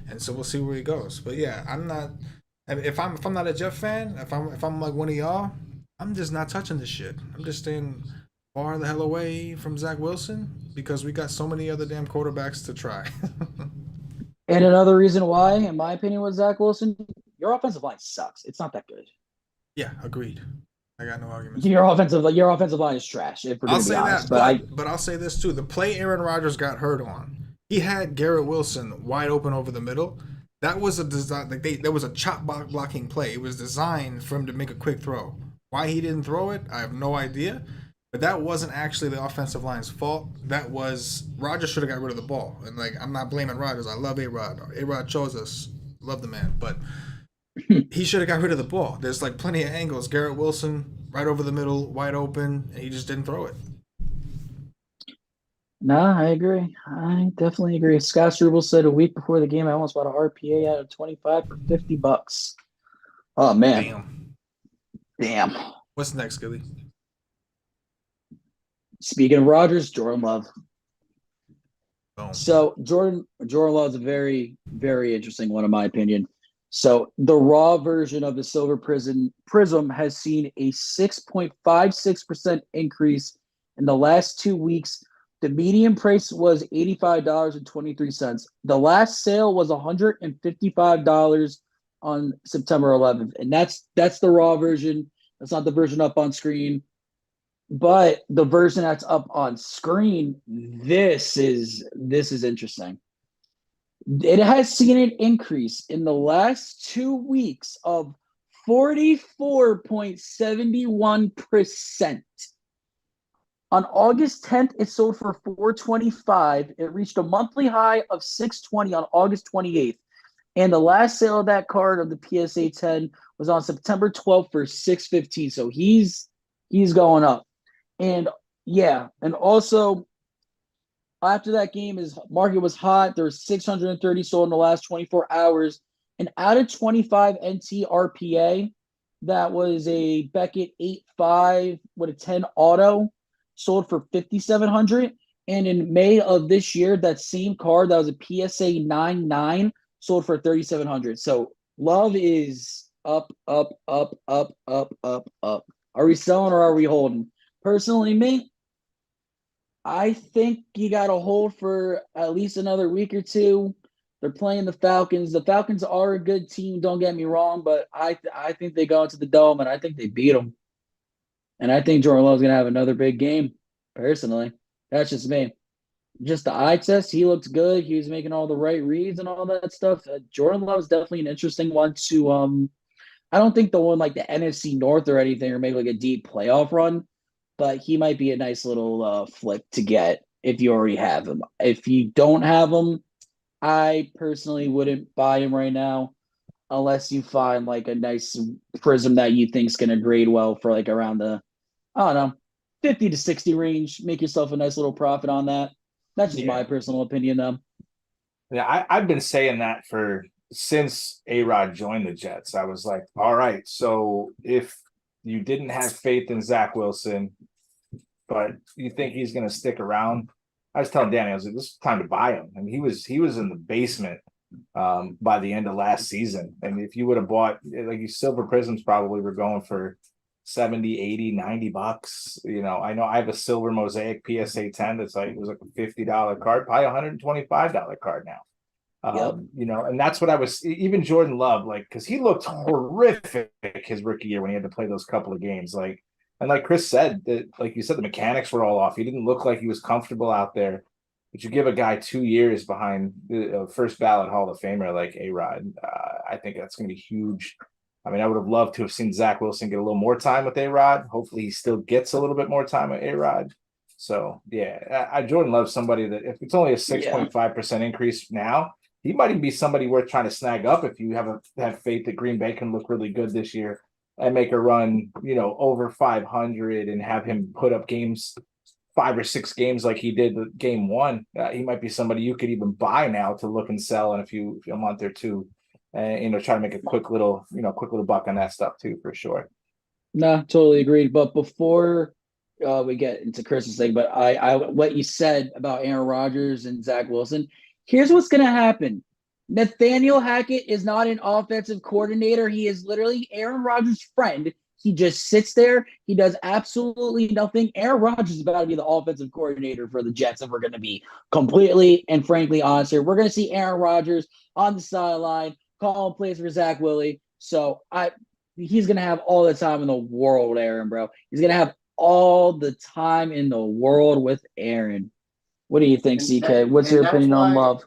and so we'll see where he goes. But yeah, I'm not. If I'm not a Jeff fan, if I'm like one of y'all, I'm just not touching this shit. I'm just staying far the hell away from Zach Wilson because we got so many other damn quarterbacks to try. And another reason why, in my opinion, with Zach Wilson, your offensive line sucks. It's not that good. Yeah, agreed. I got no arguments. Your offensive line is trash. If we're I'll going to be say honest, that, but I'll say this too: the play Aaron Rodgers got hurt on, he had Garrett Wilson wide open over the middle. That was a design. Like there was a chop blocking play. It was designed for him to make a quick throw. Why he didn't throw it, I have no idea. But that wasn't actually the offensive line's fault. That was Rodgers should have got rid of the ball. And like I'm not blaming Rodgers. I love A-Rod. A-Rod chose us. Love the man, but he should have got rid of the ball. There's like plenty of angles. Garrett Wilson right over the middle, wide open, and he just didn't throw it. Nah, I agree. I definitely agree. Scott Struble said a week before the game, I almost bought a RPA out of 25 for $50. Oh man, damn. What's next, Gilly? Speaking of Rodgers, Jordan Love. Boom. So Jordan Love's a very, very interesting one in my opinion. So the raw version of the Silver Prism has seen a 6.56% increase in the last 2 weeks. The median price was $85.23. The last sale was $155 on September 11th, and that's the raw version. That's not the version up on screen. But the version that's up on screen, this is interesting. It has seen an increase in the last 2 weeks of 44.71%. On August 10th, it sold for $425. It reached a monthly high of $620 on August 28th. And the last sale of that card of the PSA 10 was on September 12th for $615. So he's going up. And yeah, and also after that game, his market was hot. There were 630 sold in the last 24 hours. And out of 25 NT RPA, that was a Beckett 8.5 with a 10 auto, sold for $5,700. And in May of this year, that same card, that was a PSA 9.9, sold for $3,700. So Love is up, up, up, up, up, up, up. Are we selling or are we holding? Personally, me, I think you got to hold for at least another week or two. They're playing the Falcons. The Falcons are a good team, don't get me wrong, but I think they go into the Dome, and I think they beat them. And I think Jordan Love's going to have another big game, personally. That's just me. Just the eye test, he looked good. He was making all the right reads and all that stuff. Jordan Love is definitely an interesting one to I don't think the one like the NFC North or anything, or maybe like a deep playoff run, but he might be a nice little flip to get if you already have him. If you don't have him, I personally wouldn't buy him right now unless you find like a nice prism that you think is going to grade well for like around the, I don't know, 50 to 60 range. Make yourself a nice little profit on that. That's just my personal opinion, though. Yeah, I've been saying that since A-Rod joined the Jets. I was like, all right, so if you didn't have faith in Zach Wilson, but you think he's going to stick around, I was telling Danny, I was like, this is time to buy him. And he was in the basement by the end of last season. And if you would have bought, like, these Silver Prisms probably were going for 70, 80, 90 bucks. You know I have a silver mosaic PSA 10 that's like, it was like a $50 card, probably $125 card now. And that's what I was, even Jordan Love, like, because he looked horrific his rookie year when he had to play those couple of games. Like, and like Chris said, that, like you said, the mechanics were all off. He didn't look like he was comfortable out there. But you give a guy 2 years behind the first ballot Hall of Famer like A-Rod, I think that's going to be huge. I mean, I would have loved to have seen Zach Wilson get a little more time with A-Rod. Hopefully he still gets a little bit more time with A-Rod. So, yeah, Jordan Love's somebody that if it's only a 6.5% increase now, he might even be somebody worth trying to snag up if you have faith that Green Bay can look really good this year and make a run, over 500 and have him put up games, 5 or 6 games like he did with game one. He might be somebody you could even buy now to look and sell in a month or two. And try to make a quick little buck on that stuff too, for sure. No, totally agreed. But before we get into Chris's thing, but what you said about Aaron Rodgers and Zach Wilson, here's what's going to happen. Nathaniel Hackett is not an offensive coordinator. He is literally Aaron Rodgers' friend. He just sits there. He does absolutely nothing. Aaron Rodgers is about to be the offensive coordinator for the Jets, and we're going to be completely and frankly honest here. We're going to see Aaron Rodgers on the sideline calling plays for Zach Willie. So he's gonna have all the time in the world with Aaron, bro. He's gonna have all the time in the world with Aaron. What do you think, CK? What's your opinion on Love?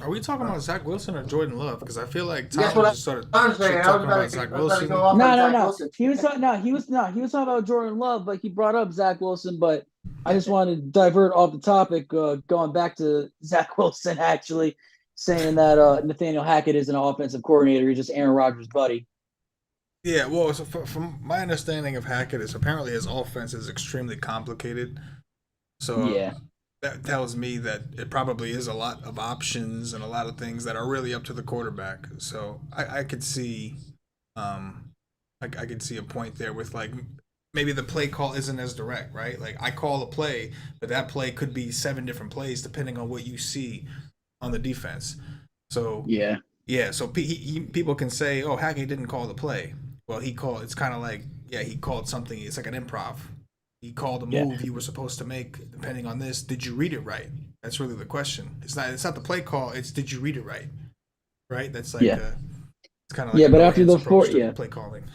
Are we talking about Zach Wilson or Jordan Love? Because I feel like That's Tom what just started I'm saying. talking about Zach Wilson. No. He was talking about Jordan Love, but he brought up Zach Wilson. But I just wanted to divert off the topic, going back to Zach Wilson actually saying that Nathaniel Hackett is an offensive coordinator. He's just Aaron Rodgers' buddy. Yeah, well, so from my understanding of Hackett is apparently his offense is extremely complicated. So Yeah. that tells me that it probably is a lot of options and a lot of things that are really up to the quarterback. So I could see, I could see a point there with like maybe the play call isn't as direct, right? Like I call a play, but that play could be 7 different plays depending on what you see on the defense. So yeah. So people can say, "Oh, Hackett didn't call the play." Well, he called. It's kind of like he called something. It's like an improv. He called a move you were supposed to make. Depending on this, did you read it right? That's really the question. It's not the play call. It's did you read it right? Right. That's like it's kind of like but after the play calling.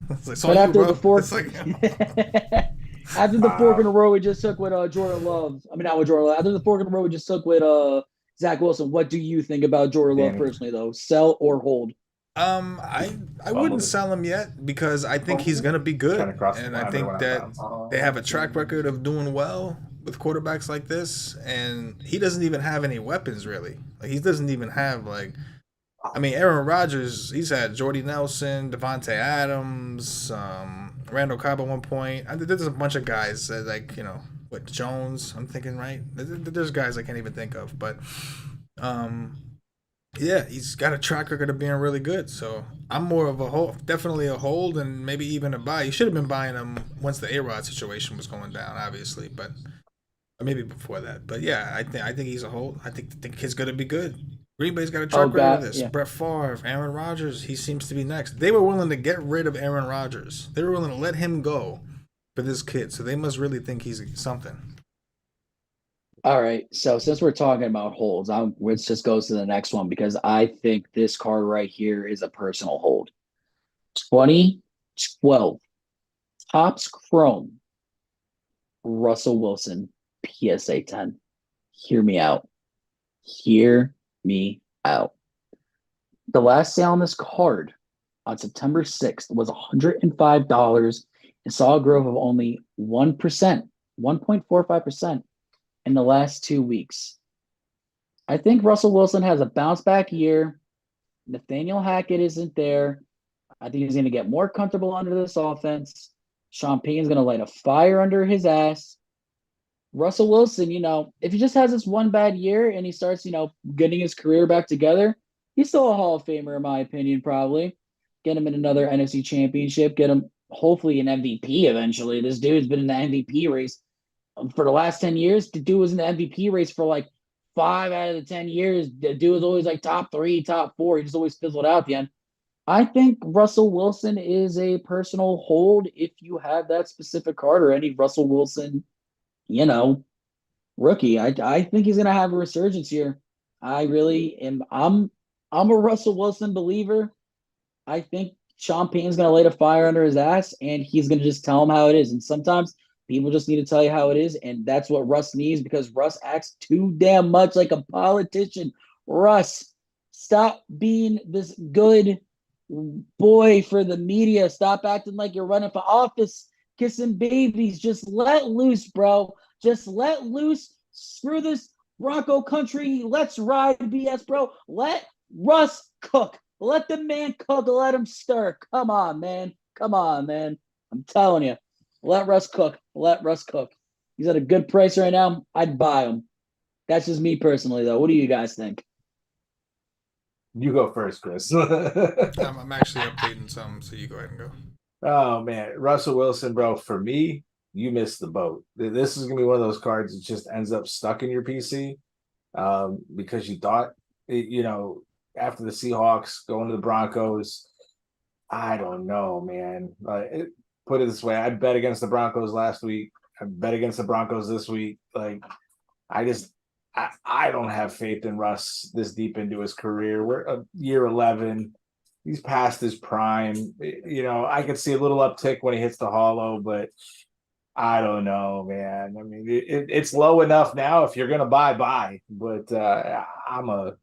It's like, but after the fourth, like, after the fork in the road we just took with Jordan Love. I mean, not with Jordan Love. After the fork in the road we just took with Zach Wilson. What do you think about Jordan Love personally, though? Sell or hold? I wouldn't sell him yet because I think he's gonna be good, and I think that they have a track record of doing well with quarterbacks like this, and he doesn't even have any weapons really. Like he doesn't even have like, I mean, Aaron Rodgers. He's had Jordy Nelson, Devontae Adams, Randall Cobb at one point. There's a bunch of guys that what Jones. I'm thinking right. There's guys I can't even think of, but yeah, he's got a track record of being really good. So I'm more of a hold, definitely a hold, and maybe even a buy. You should have been buying him once the A-Rod situation was going down, obviously, but maybe before that. But yeah, I think he's a hold. I think the kid's gonna be good. Green Bay's got a track record of this. Yeah. Brett Favre, Aaron Rodgers, he seems to be next. They were willing to get rid of Aaron Rodgers. They were willing to let him go for this kid. So they must really think he's something. All right. So since we're talking about holds, let's just go to the next one because I think this card right here is a personal hold. 2012 Topps Chrome Russell Wilson PSA 10. Hear me out. Hear me out. The last sale on this card on September 6th was $105 and saw a growth of only 1%, 1.45%. in the last 2 weeks. I think Russell Wilson has a bounce back year. Nathaniel Hackett isn't there. I think he's going to get more comfortable under this offense. Sean Payton's going to light a fire under his ass. Russell Wilson, if he just has this one bad year and he starts, getting his career back together, he's still a Hall of Famer, in my opinion, probably. Get him in another NFC championship. Get him, hopefully, an MVP eventually. This dude's been in the MVP race for the last 10 years. The dude was in the MVP race for like 5 out of the 10 years. The dude was always like top 3, top 4. He just always fizzled out at the end. I think Russell Wilson is a personal hold if you have that specific card or any Russell Wilson, rookie. I think he's gonna have a resurgence here. I really am. I'm a Russell Wilson believer. I think Sean Payton's gonna light a fire under his ass, and he's gonna just tell him how it is. And sometimes people just need to tell you how it is, and that's what Russ needs because Russ acts too damn much like a politician. Russ, stop being this good boy for the media. Stop acting like you're running for office, kissing babies. Just let loose, bro. Just let loose. Screw this Bronco country. Let's ride BS, bro. Let Russ cook. Let the man cook. Let him stir. Come on, man. Come on, man. I'm telling you. Let Russ cook. Let Russ cook. He's at a good price right now. I'd buy him. That's just me personally, though. What do you guys think? You go first, Chris. I'm actually updating some, so you go ahead and go. Oh man, Russell Wilson, bro. For me, you missed the boat. This is gonna be one of those cards that just ends up stuck in your PC because you thought, after the Seahawks going to the Broncos. I don't know, man. Put it this way: I bet against the Broncos last week. I bet against the Broncos this week. Like, I just, I don't have faith in Russ this deep into his career. We're year 11. He's past his prime. I could see a little uptick when he hits the hollow, but I don't know, man. I mean, it's low enough now. If you're gonna buy. But I'm a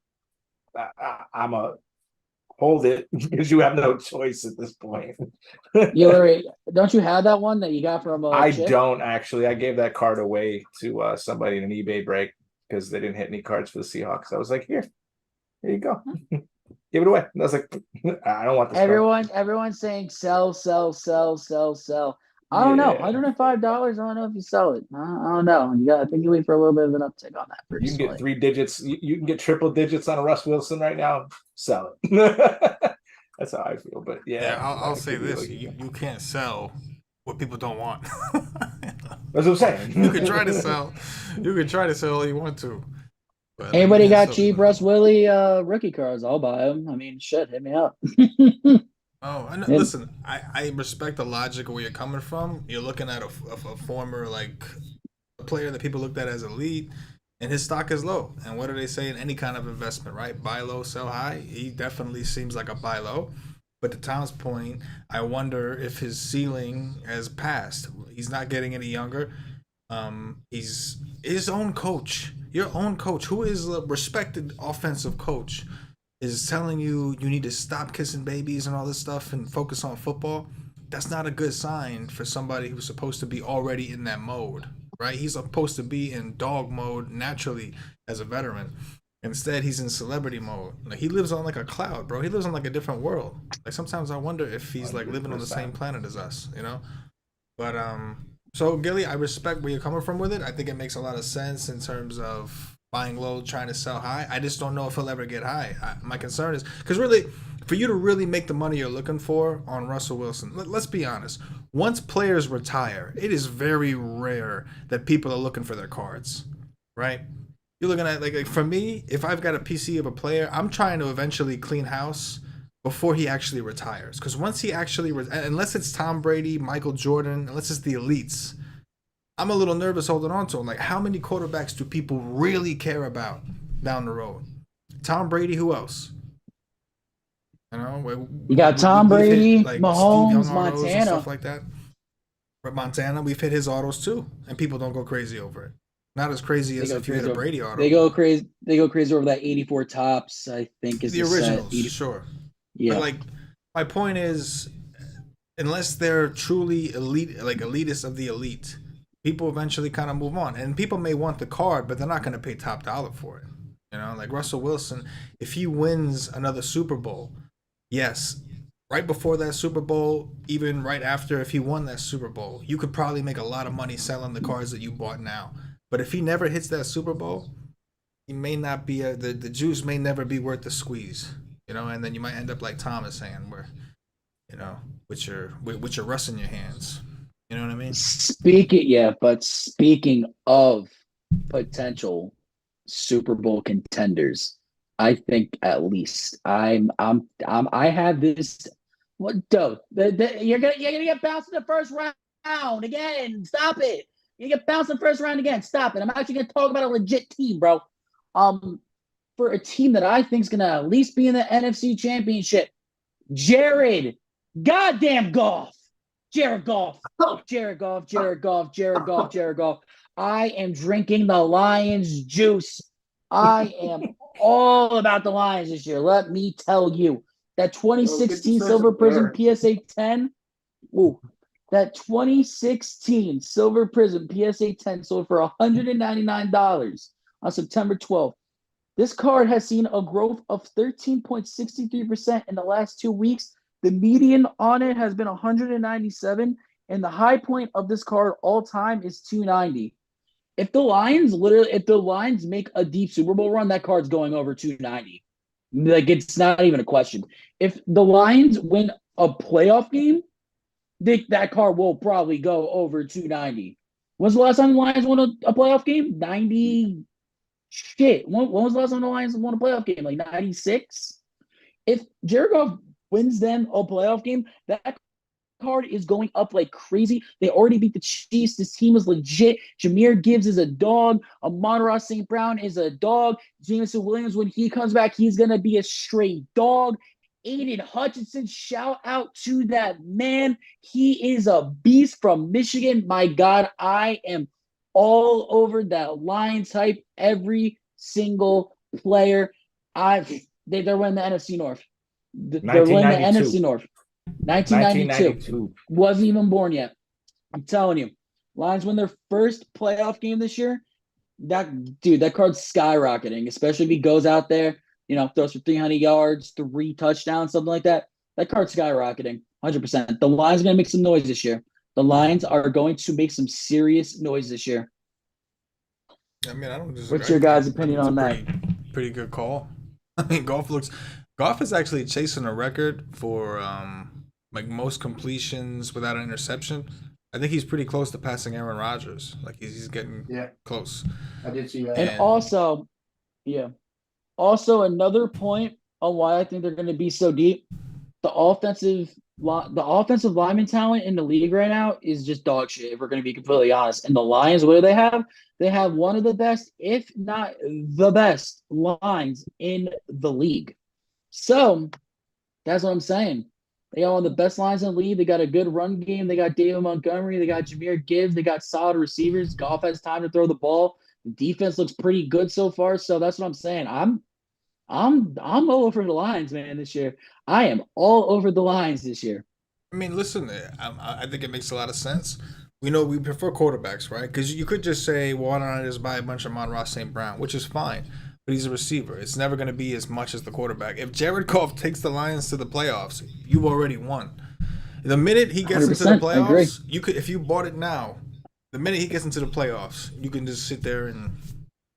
hold it because you have no choice at this point. Don't you have that one that you got from I Chip? don't actually. I gave that card away to somebody in an eBay break because they didn't hit any cards for the Seahawks. I was like, here you go. Give it away. And I was like, I don't want this Everyone's saying sell, sell, sell, sell, sell. I don't know. $105. I don't know if you sell it. I don't know. I think you wait for a little bit of an uptick on that. You can get 3 digits. You can get triple digits on a Russ Wilson right now. Sell it. That's how I feel. But yeah, I'll say this: you can't sell what people don't want. That's what I'm saying. You can try to sell. You can try to sell all you want to. But anybody got cheap Russ Willie rookie cards? I'll buy them. I mean, shit, hit me up. Oh, I know. Listen, I respect the logic of where you're coming from. You're looking at a former a player that people looked at as elite, and his stock is low. And what do they say in any kind of investment, right? Buy low, sell high. He definitely seems like a buy low. But to Tom's point, I wonder if his ceiling has passed. He's not getting any younger. He's his own coach. Your own coach, who is a respected offensive coach, is telling you need to stop kissing babies and all this stuff and focus on football. That's not a good sign for somebody who's supposed to be already in that mode, right? He's supposed to be in dog mode naturally as a veteran. Instead, he's in celebrity mode. Like, he lives on like a cloud, bro. He lives on like a different world. Like, sometimes I wonder if he's like living on the same planet as us, But so Gilly, I respect where you're coming from with it. I think it makes a lot of sense in terms of buying low, trying to sell high. I just don't know if he'll ever get high. My concern is because really, for you to really make the money you're looking for on Russell Wilson, let's be honest. Once players retire, it is very rare that people are looking for their cards, right? You're looking at like for me, if I've got a PC of a player, I'm trying to eventually clean house before he actually retires. Because once he actually, unless it's Tom Brady, Michael Jordan, unless it's the elites, I'm a little nervous holding on to him. Like, how many quarterbacks do people really care about down the road? Tom Brady, who else? You got Tom Brady, Mahomes, Montana, and stuff like that. But Montana, we've hit his autos too, and people don't go crazy over it. Not as crazy as if you hit a Brady auto. They go crazy. They go crazy over that 84 tops. I think is the originals. Sure. Yeah. But my point is, unless they're truly elite, like elitists of the elite, people eventually kind of move on. And people may want the card, but they're not going to pay top dollar for it. Like Russell Wilson, if he wins another Super Bowl, yes, right before that Super Bowl, even right after, if he won that Super Bowl, you could probably make a lot of money selling the cards that you bought now. But if he never hits that Super Bowl, he may not be the juice may never be worth the squeeze. And then you might end up like Thomas saying, where, with your Russ in your hands. You know what I mean? Speaking of potential Super Bowl contenders, I think at least I have this. What dope? You're gonna get bounced in the first round again. Stop it. You get bounced in the first round again. Stop it. I'm actually gonna talk about a legit team, bro. For a team that I think is going to at least be in the NFC Championship. Jared Goff. Jared Goff. I am drinking the Lions juice. I am all about the Lions this year. Let me tell you. That 2016 Silver Prism PSA 10. Ooh, that 2016 Silver Prism PSA 10 sold for $199 on September 12th. This card has seen a growth of 13.63% in the last 2 weeks. The median on it has been 197, and the high point of this card all time is 290. If the Lions make a deep Super Bowl run, that card's going over 290. Like, it's not even a question. If the Lions win a playoff game, think that car will probably go over 290. When's the last time the Lions won a playoff game? 90 shit. When was the last time the Lions won a playoff game? Like 96? If Jared Goff wins them a playoff game, that card is going up like crazy. They already beat the Chiefs. This team is legit. Jahmyr Gibbs is a dog. Amon-Ra St. Brown is a dog. Jameson Williams, when he comes back, he's going to be a straight dog. Aiden Hutchinson, shout out to that man. He is a beast from Michigan. My God, I am all over that Lions hype. Every single player. They're winning the NFC North. They're winning the NFC North. 1992. Wasn't even born yet. I'm telling you. Lions win their first playoff game this year. That card's skyrocketing, especially if he goes out there, throws for 300 yards, 3 touchdowns, something like that. That card's skyrocketing, 100%. The Lions are going to make some noise this year. The Lions are going to make some serious noise this year. I mean, I don't disagree. What's your guys' opinion on that? Pretty good call. I mean, Goff is actually chasing a record for like most completions without an interception. I think he's pretty close to passing Aaron Rodgers. Like he's getting close. I did see that. And also another point on why I think they're going to be so deep. The offensive lineman talent in the league right now is just dog shit, if we're going to be completely honest. And the Lions, what do they have? They have one of the best, if not the best, lines in the league. So that's what I'm saying. They got one of the best lines in the league. They got a good run game. They got David Montgomery. They got Jahmyr Gibbs. They got solid receivers. Goff has time to throw the ball. The defense looks pretty good so far. So that's what I'm saying. I'm all over the Lions, man, this year. I am all over the Lions this year. I mean, listen, I think it makes a lot of sense. We know we prefer quarterbacks, right? Because you could just say, well, why don't I just buy a bunch of Amon-Ra St. Brown, which is fine. But he's a receiver. It's never going to be as much as the quarterback. If Jared Goff takes the Lions to the playoffs, you've already won. The minute he gets into the playoffs, you could, if you bought it now, the minute he gets into the playoffs, you can just sit there and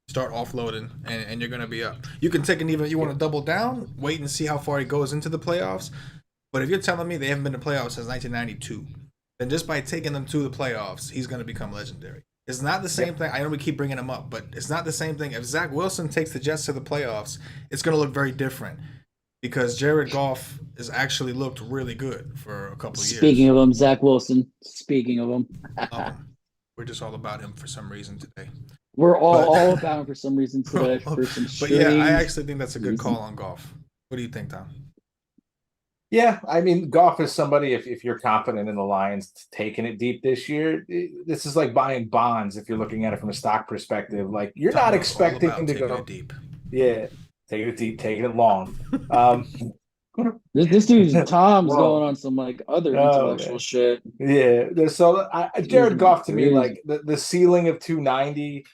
start offloading, and you're going to be up. You can take if you want to double down, wait and see how far he goes into the playoffs. But if you're telling me they haven't been to playoffs since 1992, then just by taking them to the playoffs, he's going to become legendary. It's not the same thing. I know we keep bringing him up, but it's not the same thing. If Zach Wilson takes the Jets to the playoffs, it's going to look very different because Jared Goff has actually looked really good for a couple of years. Speaking of him, Zach Wilson. Speaking of him. We're just all about him for some reason today. We're all about him for some reason today. But yeah, I actually think that's a good call on Goff. What do you think, Tom? Yeah, I mean, Goff is somebody, if you're confident in the Lions taking it deep this year, this is like buying bonds if you're looking at it from a stock perspective. Like, you're not expecting to go deep. Yeah, taking it deep, taking it long. This dude's Tom's going on some like other intellectual shit. Yeah, so Jared Goff to me, like the ceiling of 290,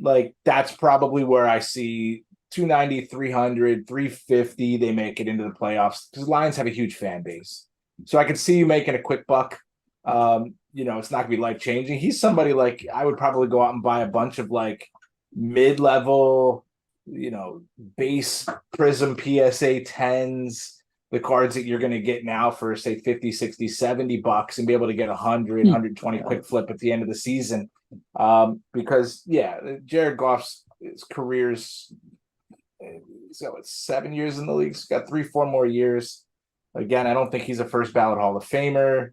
like that's probably where I see 290, 300, 350, they make it into the playoffs because Lions have a huge fan base. So I could see you making a quick buck. It's not gonna be life changing. He's somebody like I would probably go out and buy a bunch of like mid-level, base Prism PSA 10s, the cards that you're going to get now for say 50, 60, 70 bucks and be able to get 100, 120 quick flip at the end of the season. Because Jared Goff's career's he's got 7 years in the league. He's got 3-4 more years. Again, I don't think he's a first ballot Hall of Famer.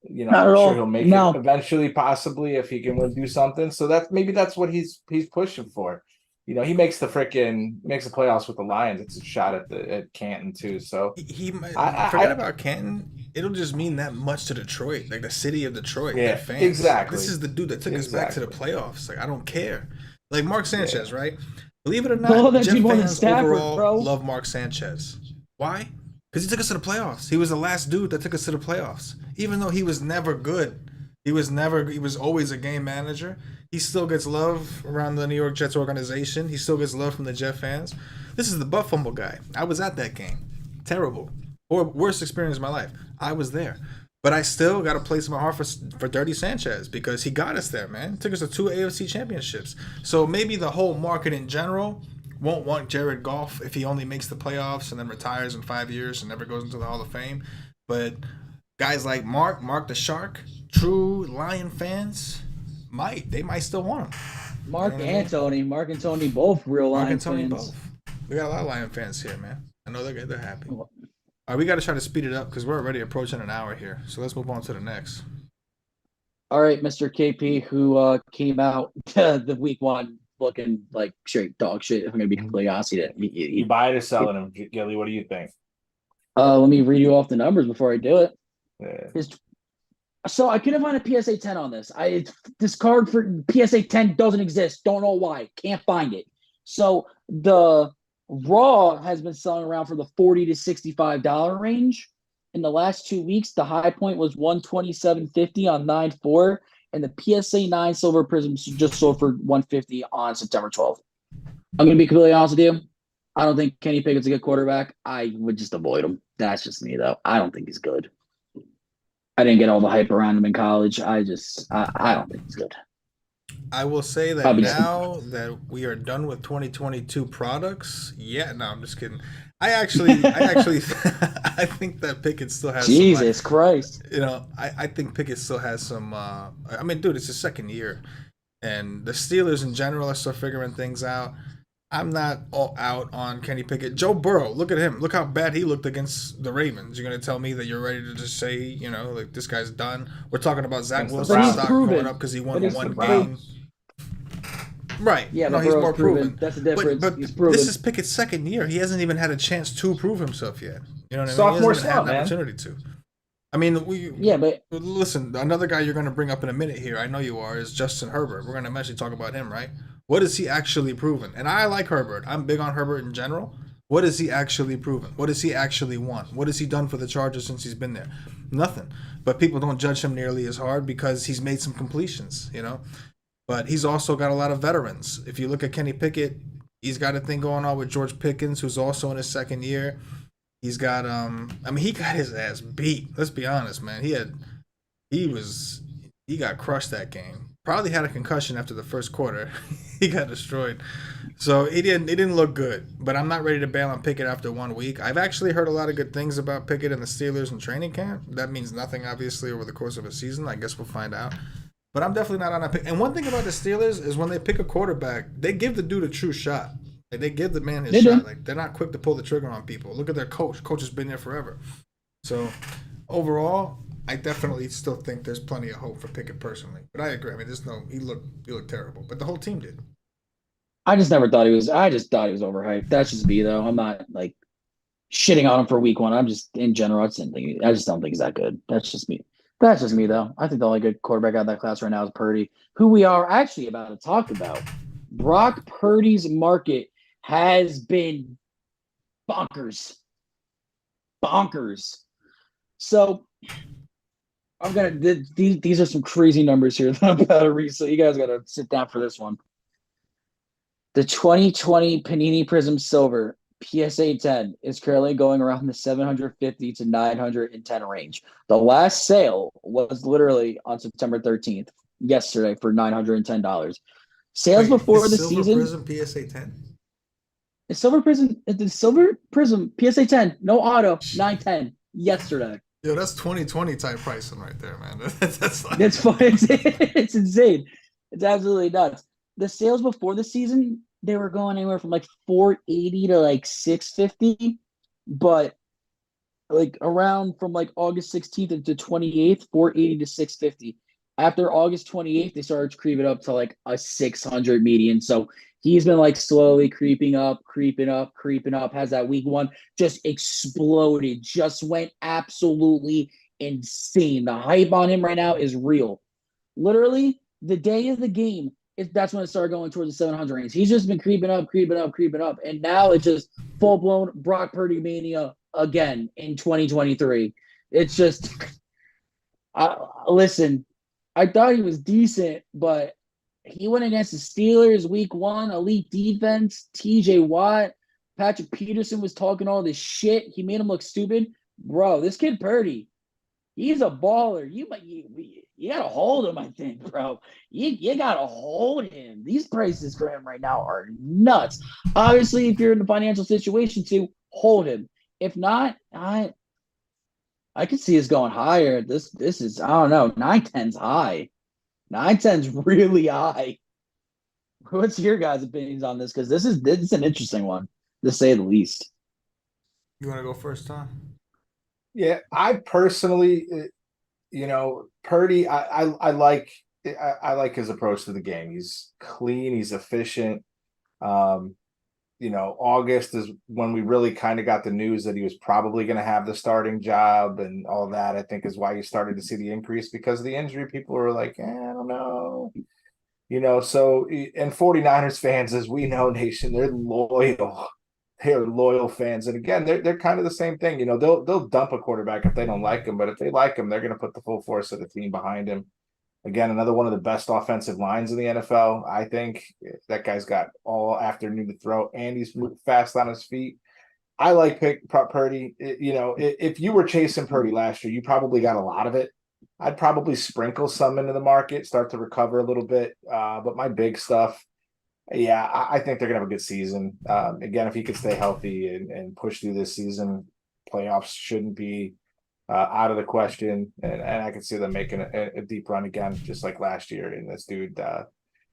I'm sure he'll make it eventually, possibly, if he can do something. So that's what he's pushing for. He makes the playoffs with the Lions. It's a shot at Canton too. So forget about Canton. It'll just mean that much to Detroit, like the city of Detroit. Yeah, fans. Exactly. This is the dude that took us back to the playoffs. Like I don't care. Like Mark Sanchez, right? Believe it or not, Jet fans overall love Mark Sanchez. Why? Because he took us to the playoffs. He was the last dude that took us to the playoffs. Even though he was never good, he was always a game manager. He still gets love around the New York Jets organization. He still gets love from the Jet fans. This is the butt fumble guy. I was at that game. Terrible. Or worst experience of my life. I was there. But I still got a place in my heart for Dirty Sanchez because he got us there, man. Took us to 2 AFC championships. So maybe the whole market in general won't want Jared Goff if he only makes the playoffs and then retires in 5 years and never goes into the Hall of Fame. But guys like Mark the Shark, true Lion fans they might still want him. Mark You know what I and mean? Tony, Mark and Tony, both real Mark Lion and Tony fans. both. We got a lot of Lion fans here, man. I know they're happy. All right, we got to try to speed it up because we're already approaching an hour here. So let's move on to the next. All right, Mr. KP, who came out the week one looking like straight dog shit. If I'm gonna be completely honest, You buy it or selling him, Gilly? What do you think? let me read you off the numbers before I do it. Yeah. So I couldn't find a PSA 10 on this. This card for PSA 10 doesn't exist. Don't know why. Can't find it. So the Raw has been selling around for the $40 to $65 range. In the last 2 weeks, the high point was $127.50 on 9/4, and the PSA 9 Silver Prism just sold for $150 on September 12th. I'm gonna be completely honest with you. I don't think Kenny Pickett's a good quarterback. I would just avoid him. That's just me, though. I don't think he's good. I didn't get all the hype around him in college. I don't think he's good. I will say that now that we are done with 2022 products, I'm just kidding. I actually I think that Pickett still has Jesus Christ. You know, I think Pickett still has some I mean, dude, it's his second year. And the Steelers in general are still figuring things out. I'm not all out on Kenny Pickett. Joe Burrow, look at him. Look how bad he looked against the Ravens. You're going to tell me that you're ready to just say, you know, like this guy's done? We're talking about Zach Wilson stock going up because he won one game. Right. Yeah, no, but he's Burrow's more proven. That's the difference. But he's proven. This is Pickett's second year. He hasn't even had a chance to prove himself yet. You know what I mean? Sophomore he hasn't even had slump, an opportunity to. I mean, but listen, another guy you're going to bring up in a minute here, I know you are, is Justin Herbert. We're going to eventually talk about him, right? What has he actually proven? And I like Herbert. I'm big on Herbert in general. What has he actually proven? What has he actually won? What has he done for the Chargers since he's been there? Nothing. But people don't judge him nearly as hard because he's made some completions, you know? But he's also got a lot of veterans. If you look at Kenny Pickett, he's got a thing going on with George Pickens, who's also in his second year. He's got he got his ass beat. Let's be honest, man. He got crushed that game. Probably had a concussion after the first quarter. He got destroyed. So it didn't look good. But I'm not ready to bail on Pickett after 1 week. I've actually heard a lot of good things about Pickett and the Steelers in training camp. That means nothing, obviously, over the course of a season. I guess we'll find out. But I'm definitely not on that pick. And one thing about the Steelers is when they pick a quarterback, they give the dude a true shot. Like, they give the man his shot. Like, they're not quick to pull the trigger on people. Look at their coach. Coach has been there forever. So overall, I definitely still think there's plenty of hope for Pickett personally. But I agree. I mean, he looked terrible. But the whole team did. I just thought he was overhyped. That's just me, though. I'm not like shitting on him for week one. I'm just in general. I just don't think he's that good. That's just me. That's just me, though. I think the only good quarterback out of that class right now is Purdy, who we are actually about to talk about. Brock Purdy's market has been bonkers. So these are some crazy numbers here that I'm about to read. So you guys got to sit down for this one. The 2020 Panini Prism Silver PSA 10 is currently going around the 750 to 910 range. The last sale was literally on September 13th, yesterday, for $910. Sales before the season. Silver Prism PSA 10. The Silver Prism PSA 10, no auto, 910 yesterday. Yo, that's 2020 type pricing right there, man. That's fine. It's insane. It's absolutely nuts. The sales before the season, they were going anywhere from like 480 to like 650, but like around from like August 16th to 28th, 480 to 650. After August 28th, they started creeping up to like a 600 median. So he's been like slowly creeping up. Has that week one just exploded, just went absolutely insane. The hype on him right now is real. Literally, the day of the game, that's when it started going towards the 700 range. He's just been creeping up. And now it's just full-blown Brock Purdy mania again in 2023. It's just, listen, I thought he was decent, but he went against the Steelers week one, elite defense, TJ Watt. Patrick Peterson was talking all this shit. He made him look stupid. Bro, this kid Purdy, he's a baller. You got to hold him, I think, bro. You got to hold him. These prices for him right now are nuts. Obviously, if you're in a financial situation to hold him. If not, I I could see us going higher. This is, I don't know, 9-10's high. 9-10's really high. What's your guys' opinions on this? Because this is an interesting one, to say the least. You want to go first, Tom? Yeah, I personally, Purdy, I like his approach to the game. He's clean, he's efficient. Um, August is when we really kind of got the news that he was probably going to have the starting job and all that. I think is why you started to see the increase because of the injury. People were like, I don't know. So and 49ers fans, as we know, nation, they're loyal. They're loyal fans. And again, they're kind of the same thing. They'll dump a quarterback if they don't like him, but if they like him, they're going to put the full force of the team behind him. Again, another one of the best offensive lines in the NFL. I think that guy's got all afternoon to throw, and he's fast on his feet. I like Purdy. If you were chasing Purdy last year, you probably got a lot of it. I'd probably sprinkle some into the market, start to recover a little bit. But my big stuff, yeah, I think they're going to have a good season. Again, if he could stay healthy and push through this season, playoffs shouldn't be out of the question, and I can see them making a deep run again, just like last year, and this dude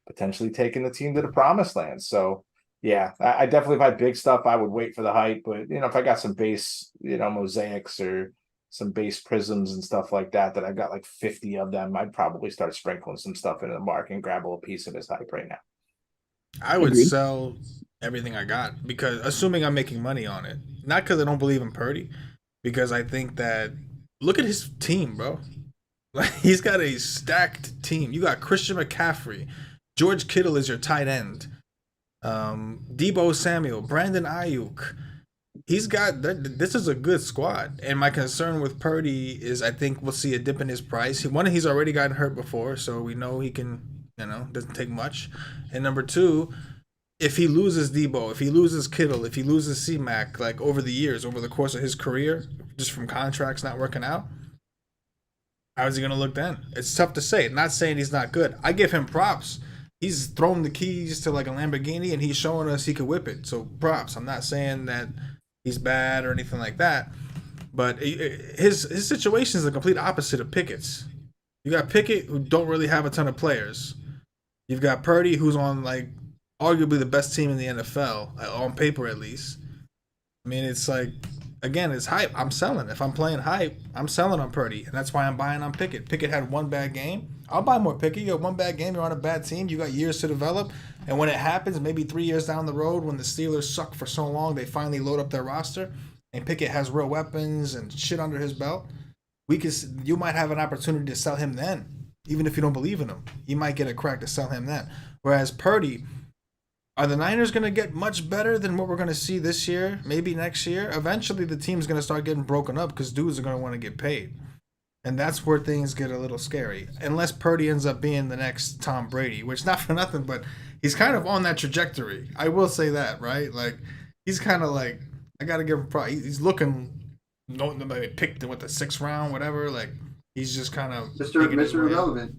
potentially taking the team to the promised land. So, yeah, I definitely, if I had big stuff, I would wait for the hype. But if I got some base, mosaics or some base prisms and stuff like that, I've got like 50 of them, I'd probably start sprinkling some stuff into the market and grab a little piece of his hype right now. I would sell everything I got because assuming I'm making money on it, not because I don't believe in Purdy, because I think that look at his team, bro. Like he's got a stacked team. You got Christian McCaffrey, George Kittle is your tight end, Debo Samuel, Brandon Ayuk. He's got this is a good squad. And my concern with Purdy is I think we'll see a dip in his price. One, he's already gotten hurt before, so we know he can, doesn't take much. And number two, if he loses Debo, if he loses Kittle, if he loses C-Mac, like over the years, over the course of his career, just from contracts not working out, how is he going to look then? It's tough to say. Not saying he's not good. I give him props. He's thrown the keys to like a Lamborghini and he's showing us he could whip it. So props. I'm not saying that he's bad or anything like that. But his situation is the complete opposite of Pickett's. You got Pickett, who don't really have a ton of players. You've got Purdy, who's on like arguably the best team in the NFL, on paper at least. I mean, it's like, again, it's hype. I'm selling. If I'm playing hype, I'm selling on Purdy, and that's why I'm buying on Pickett. Pickett had one bad game. I'll buy more Pickett. You have one bad game, you're on a bad team, you got years to develop, and when it happens, maybe 3 years down the road, when the Steelers suck for so long, they finally load up their roster, and Pickett has real weapons and shit under his belt, you might have an opportunity to sell him then, even if you don't believe in him. You might get a crack to sell him then. Whereas Purdy, are the Niners going to get much better than what we're going to see this year, maybe next year? Eventually, the team's going to start getting broken up because dudes are going to want to get paid. And that's where things get a little scary. Unless Purdy ends up being the next Tom Brady, which not for nothing, but he's kind of on that trajectory. I will say that, right? Like, he's kind of like, I got to give him props. He's looking, nobody picked him with the 6th round, whatever. Like, he's just kind of Mr. Irrelevant.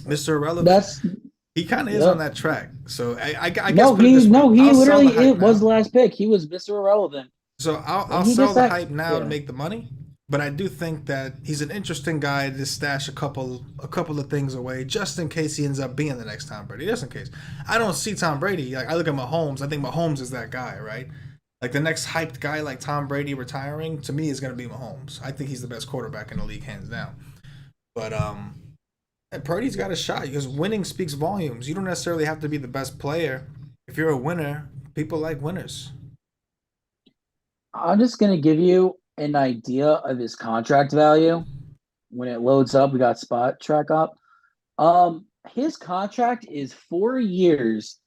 Mr. Irrelevant. He kind of is on that track. So I guess he literally it was the last pick. He was Mr. Irrelevant. So I'll sell the hype now to make the money. But I do think that he's an interesting guy to stash a couple of things away just in case he ends up being the next Tom Brady. Just in case. I don't see Tom Brady. Like I look at Mahomes. I think Mahomes is that guy, right? Like the next hyped guy like Tom Brady retiring to me is going to be Mahomes. I think he's the best quarterback in the league hands down. But and Purdy's got a shot because winning speaks volumes. You don't necessarily have to be the best player. If you're a winner, people like winners. I'm just going to give you an idea of his contract value. When it loads up, we got Spot Track up. His contract is 4 years,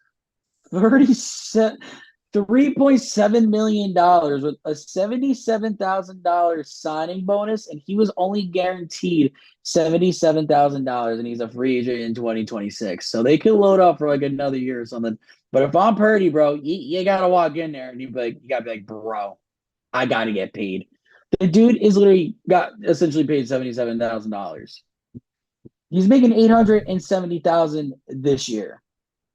$3.7 million with a $77,000 signing bonus, and he was only guaranteed $77,000, and he's a free agent in 2026. So they could load up for like another year or something. But if I'm Purdy, bro, you gotta walk in there and you gotta be like, bro, I gotta get paid. The dude is literally got essentially paid $77,000. He's making $870,000 this year.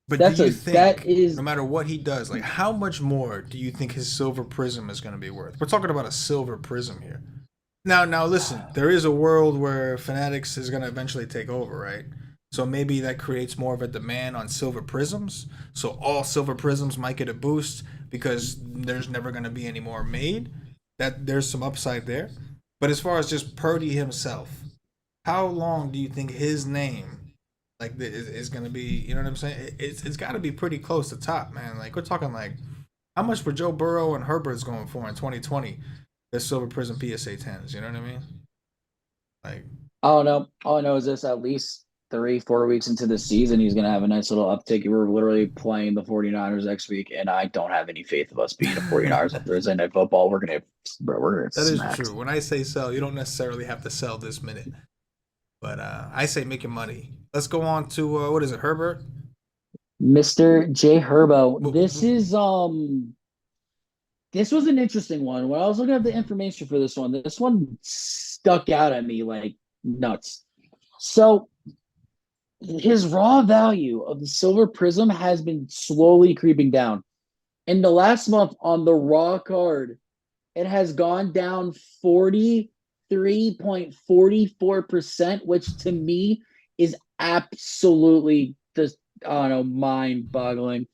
But do you think, no matter what he does, like how much more do you think his silver prism is going to be worth? We're talking about a silver prism here. Now listen, there is a world where Fanatics is gonna eventually take over, right? So maybe that creates more of a demand on silver prisms. So all silver prisms might get a boost because there's never gonna be any more made. That there's some upside there. But as far as just Purdy himself, how long do you think his name is gonna be? You know what I'm saying? It's got to be pretty close to top, man. Like we're talking like how much were Joe Burrow and Herbert's going for in 2020? The silver prism PSA 10s. You know what I mean? Like, I don't know. All I know is this: at least 3, 4 weeks into the season, he's gonna have a nice little uptick. We're literally playing the 49ers next week, and I don't have any faith of us beating the 49ers on Thursday Night Football. We're gonna get that is smacked. true. When I say sell, you don't necessarily have to sell this minute. But I say make your money. Let's go on to what is it, Herbert? Mr. J Herbo. W- This was an interesting one. When I was looking at the information for this one stuck out at me like nuts. So his raw value of the silver prism has been slowly creeping down. In the last month on the raw card, it has gone down 43.44%, which to me is absolutely just, I don't know, mind boggling.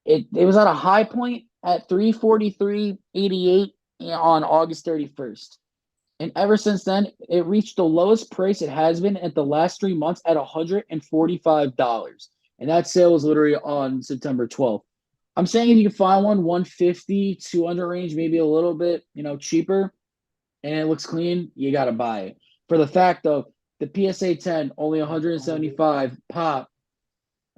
It was at a high point at 343.88 on August 31st. And ever since then, it reached the lowest price it has been at the last 3 months at $145. And that sale was literally on September 12th. I'm saying if you can find one 150, 200 range, maybe a little bit, cheaper, and it looks clean, you got to buy it. For the fact of the PSA 10, only 175 pop.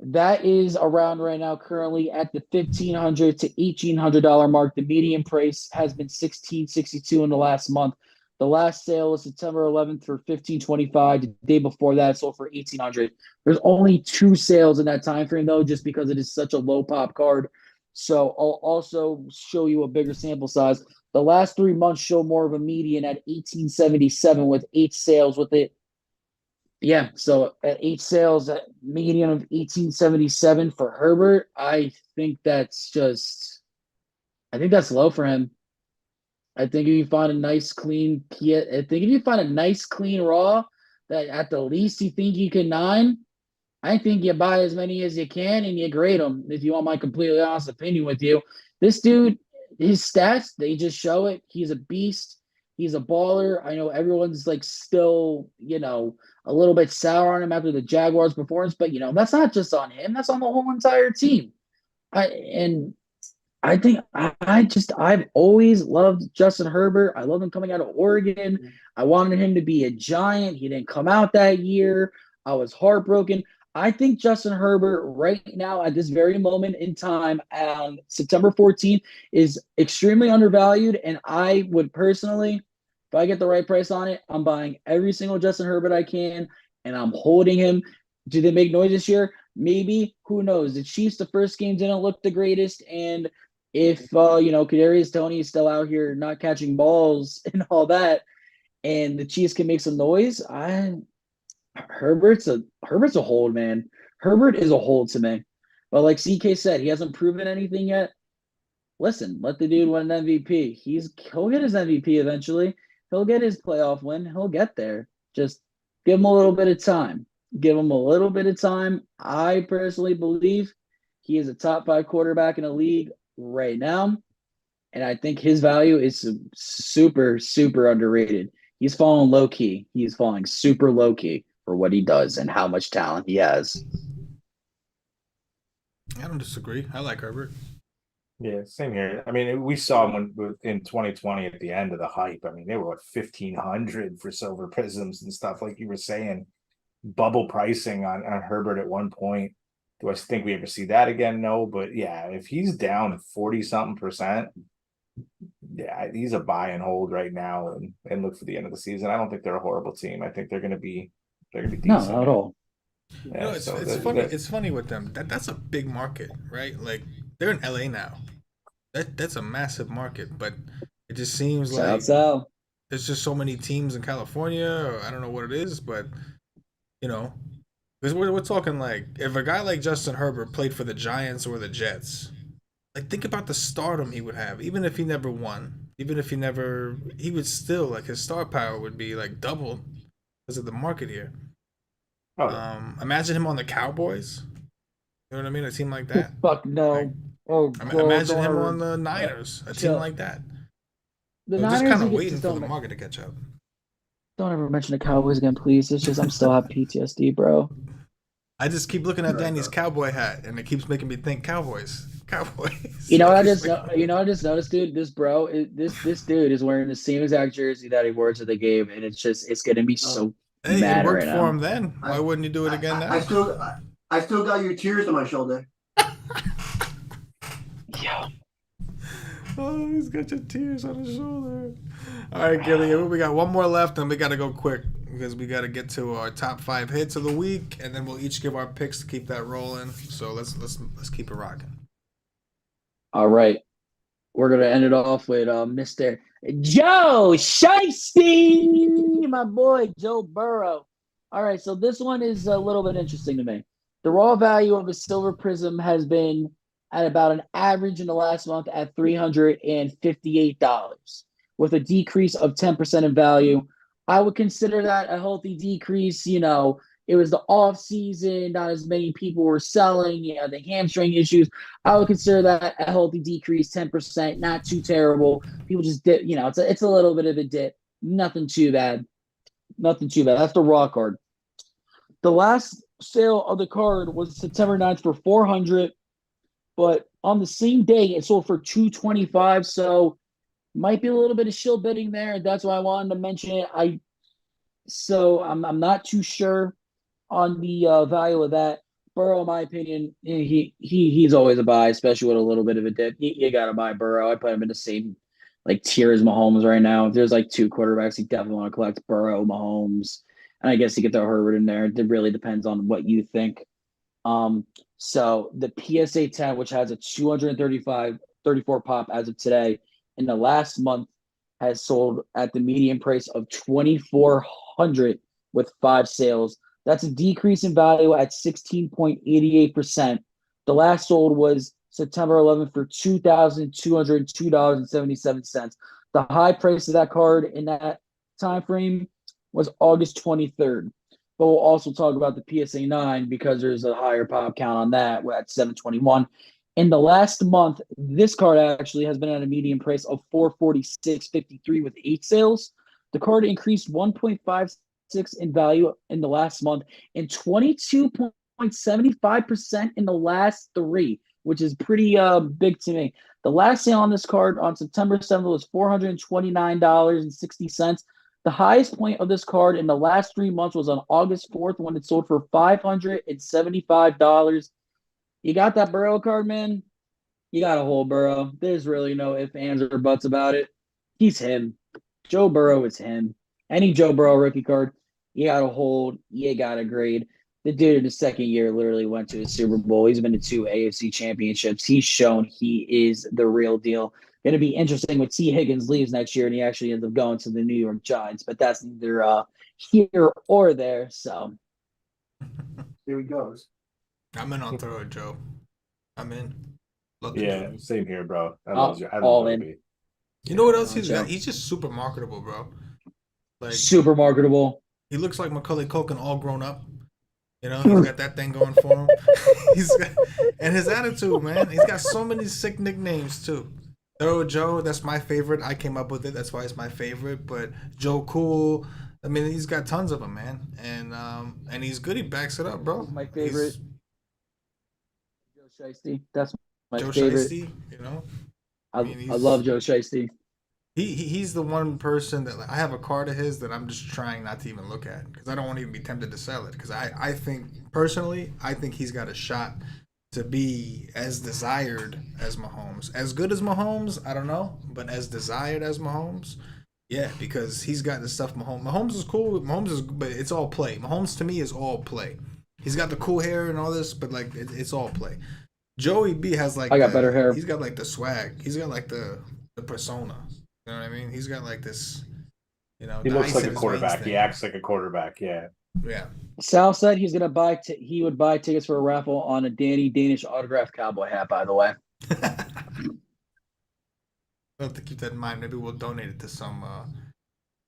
That is around right now, currently at the $1,500 to $1,800 mark. The median price has been $1,662 in the last month. The last sale was September 11th for $1,525. The day before that, it sold for $1,800. There's only 2 sales in that time frame, though, just because it is such a low pop card. So I'll also show you a bigger sample size. The last 3 months show more of a median at 1877 with 8 sales with it. Yeah, so at 8 sales, at median of 1877 for Herbert, I think that's low for him. I think if you find a nice clean I think if you find a nice clean raw that at the least you think you can nine, I think you buy as many as you can and you grade them. If you want my completely honest opinion with you, this dude, his stats, they just show it. He's a beast. He's a baller. I know everyone's like still, a little bit sour on him after the Jaguars performance, but that's not just on him. That's on the whole entire team. And I think I've always loved Justin Herbert. I love him coming out of Oregon. I wanted him to be a giant. He didn't come out that year. I was heartbroken. I think Justin Herbert right now at this very moment in time on September 14th is extremely undervalued. And I would personally, if I get the right price on it, I'm buying every single Justin Herbert I can and I'm holding him. Do they make noise this year? Maybe. Who knows? The Chiefs, the first game didn't look the greatest. And if Kadarius Toney is still out here not catching balls and all that, and the Chiefs can make some noise, Herbert's a hold, man. Herbert is a hold to me. But like CK said, he hasn't proven anything yet. Listen, let the dude win an MVP. He'll get his MVP eventually. He'll get his playoff win. He'll get there. Just give him a little bit of time. Give him a little bit of time. I personally believe he is a top 5 quarterback in the league right now. And I think his value is super, super underrated. He's falling low key. He's falling super low key for what he does and how much talent he has. I don't disagree. I like Herbert. Yeah, same here. I mean, we saw him in 2020 at the end of the hype. I mean, they were 1,500 for silver prisms and stuff, like you were saying. Bubble pricing on Herbert at one point. Do I think we ever see that again? No, but yeah, if he's down 40 something percent, yeah, he's a buy and hold right now and look for the end of the season. I don't think they're a horrible team. I think they're gonna be decent. No, not at all. Yeah, It's funny. It's funny with them. That's a big market, right? Like they're in LA now. That's a massive market, but it just seems like there's just so many teams in California, or I don't know what it is, but because we're talking like if a guy like Justin Herbert played for the Giants or the Jets, like think about the stardom he would have, even if he never won. Even if he would still like his star power would be like double because of the market here. Oh, yeah. Imagine him on the Cowboys. You know what I mean? A team like that. Fuck Like, no. Oh, God, imagine don't him ever on the Niners, a team chill. like that. The So just Niners, kind you of get waiting just for the market to catch up. don't ever mention the Cowboys again, please. It's just I'm still have PTSD, bro. I just keep looking at Right, Danny's bro. cowboy hat, and it keeps making me think Cowboys. Cowboys. You know what I It keeps just making you know what I just noticed, dude? This dude is wearing the same exact jersey that he wore to the game, and it's getting me so Hey, it mad worked right for him now. then. Why I, wouldn't you do it again I now? still, I still got your tears on my shoulder. Yeah. Oh, he's got your tears on his shoulder. All right, Gilly, we got one more left, and we got to go quick because we got to get to our top 5 hits of the week, and then we'll each give our picks to keep that rolling. So let's keep it rocking. All right. We're gonna end it off with Mr. Joe Shiesty, my boy Joe Burrow. All right, so this one is a little bit interesting to me. The raw value of a silver prism has been at about an average in the last month at $358, with a decrease of 10% in value. I would consider that a healthy decrease. It was the off season, not as many people were selling, the hamstring issues. I would consider that a healthy decrease, 10%, not too terrible. People just dip, it's a little bit of a dip. Nothing too bad. Nothing too bad. That's the raw card. The last sale of the card was September 9th for 400, but on the same day it sold for 225. So might be a little bit of shill bidding there. That's why I wanted to mention it. I'm not too sure on the value of that. Burrow, in my opinion, he's always a buy, especially with a little bit of a dip. You got to buy Burrow. I put him in the same like tier as Mahomes right now. If there's like two quarterbacks, you definitely want to collect Burrow, Mahomes, and I guess you get throw Herbert in there. It really depends on what you think. Um, so the PSA 10, which has a 34 pop as of today, in the last month has sold at the median price of 2,400 with 5 sales. That's a decrease in value at 16.88%. The last sold was September 11th for $2,202.77. The high price of that card in that time frame was August 23rd. But we'll also talk about the PSA 9 because there's a higher pop count on that. We're at 721. In the last month, this card actually has been at a median price of $446.53 with 8 sales. The card increased 1.56 in value in the last month and 22.75% in the last 3, which is pretty big to me. The last sale on this card on September 7th was $429.60. The highest point of this card in the last 3 months was on August 4th when it sold for $575. You got that Burrow card, man? You got a whole Burrow. There's really no ifs, ands, or buts about it. He's him. Joe Burrow is him. Any Joe Burrow rookie card, you got to hold. You got to grade. The dude in his second year literally went to a Super Bowl. He's been to 2 AFC championships. He's shown he is the real deal. Going to be interesting when T. Higgins leaves next year and he actually ends up going to the New York Giants, but that's neither here or there. So Here he goes. I'm in on throw it, Joe. I'm in. Love to do Yeah, it. same here, bro. I All love in. Joey. You know what else he's Joe. got? He's just super marketable, bro. Like Super marketable. he looks like Macaulay Culkin all grown up. You know, he's got that thing going for him. And his attitude, man. He's got so many sick nicknames too. Thorough Joe, that's my favorite. I came up with it. That's why it's my favorite. But Joe Cool, I mean, he's got tons of them, man. And he's good. He backs it up, bro. My favorite. Joe Shiesty. That's my Joe favorite. Shiesty, you know. I mean, love Joe Shiesty. He's the one person that like, I have a card of his that I'm just trying not to even look at because I don't want to even be tempted to sell it because I think personally I think he's got a shot to be as desired as Mahomes, as good as Mahomes. I don't know, but as desired as Mahomes, yeah, because he's got the stuff Mahomes is cool. Mahomes is, but it's all play. Mahomes to me is all play. He's got the cool hair and all this, but like it's all play. Joey B has like I got better hair. He's got like the swag. He's got like the persona. You know what I mean? He's got like this, you know. He looks ice like in a his quarterback. veins He thing. acts like a quarterback. Yeah. Yeah. Sal said he's gonna buy. He would buy tickets for a raffle on a Danny Danish autographed cowboy hat. By the way, We'll have to keep that in mind. Maybe we'll donate it to some Let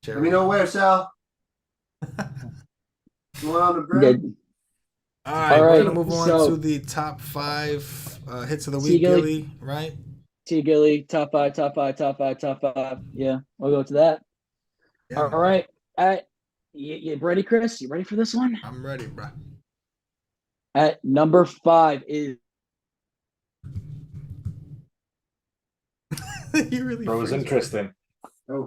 charity. me know where, Sal. Going on the Yeah, brim? All right, All we're right, gonna move on so to the top 5 hits of the T week, Gilly, Gilly. Right? T Gilly, top five, top five, top five, top five. Yeah, we'll go to that. Yeah, All man. right. You ready, Chris? You ready for this one? I'm ready, bro. At number 5 is You really Frozen freeze. Tristan. Oh,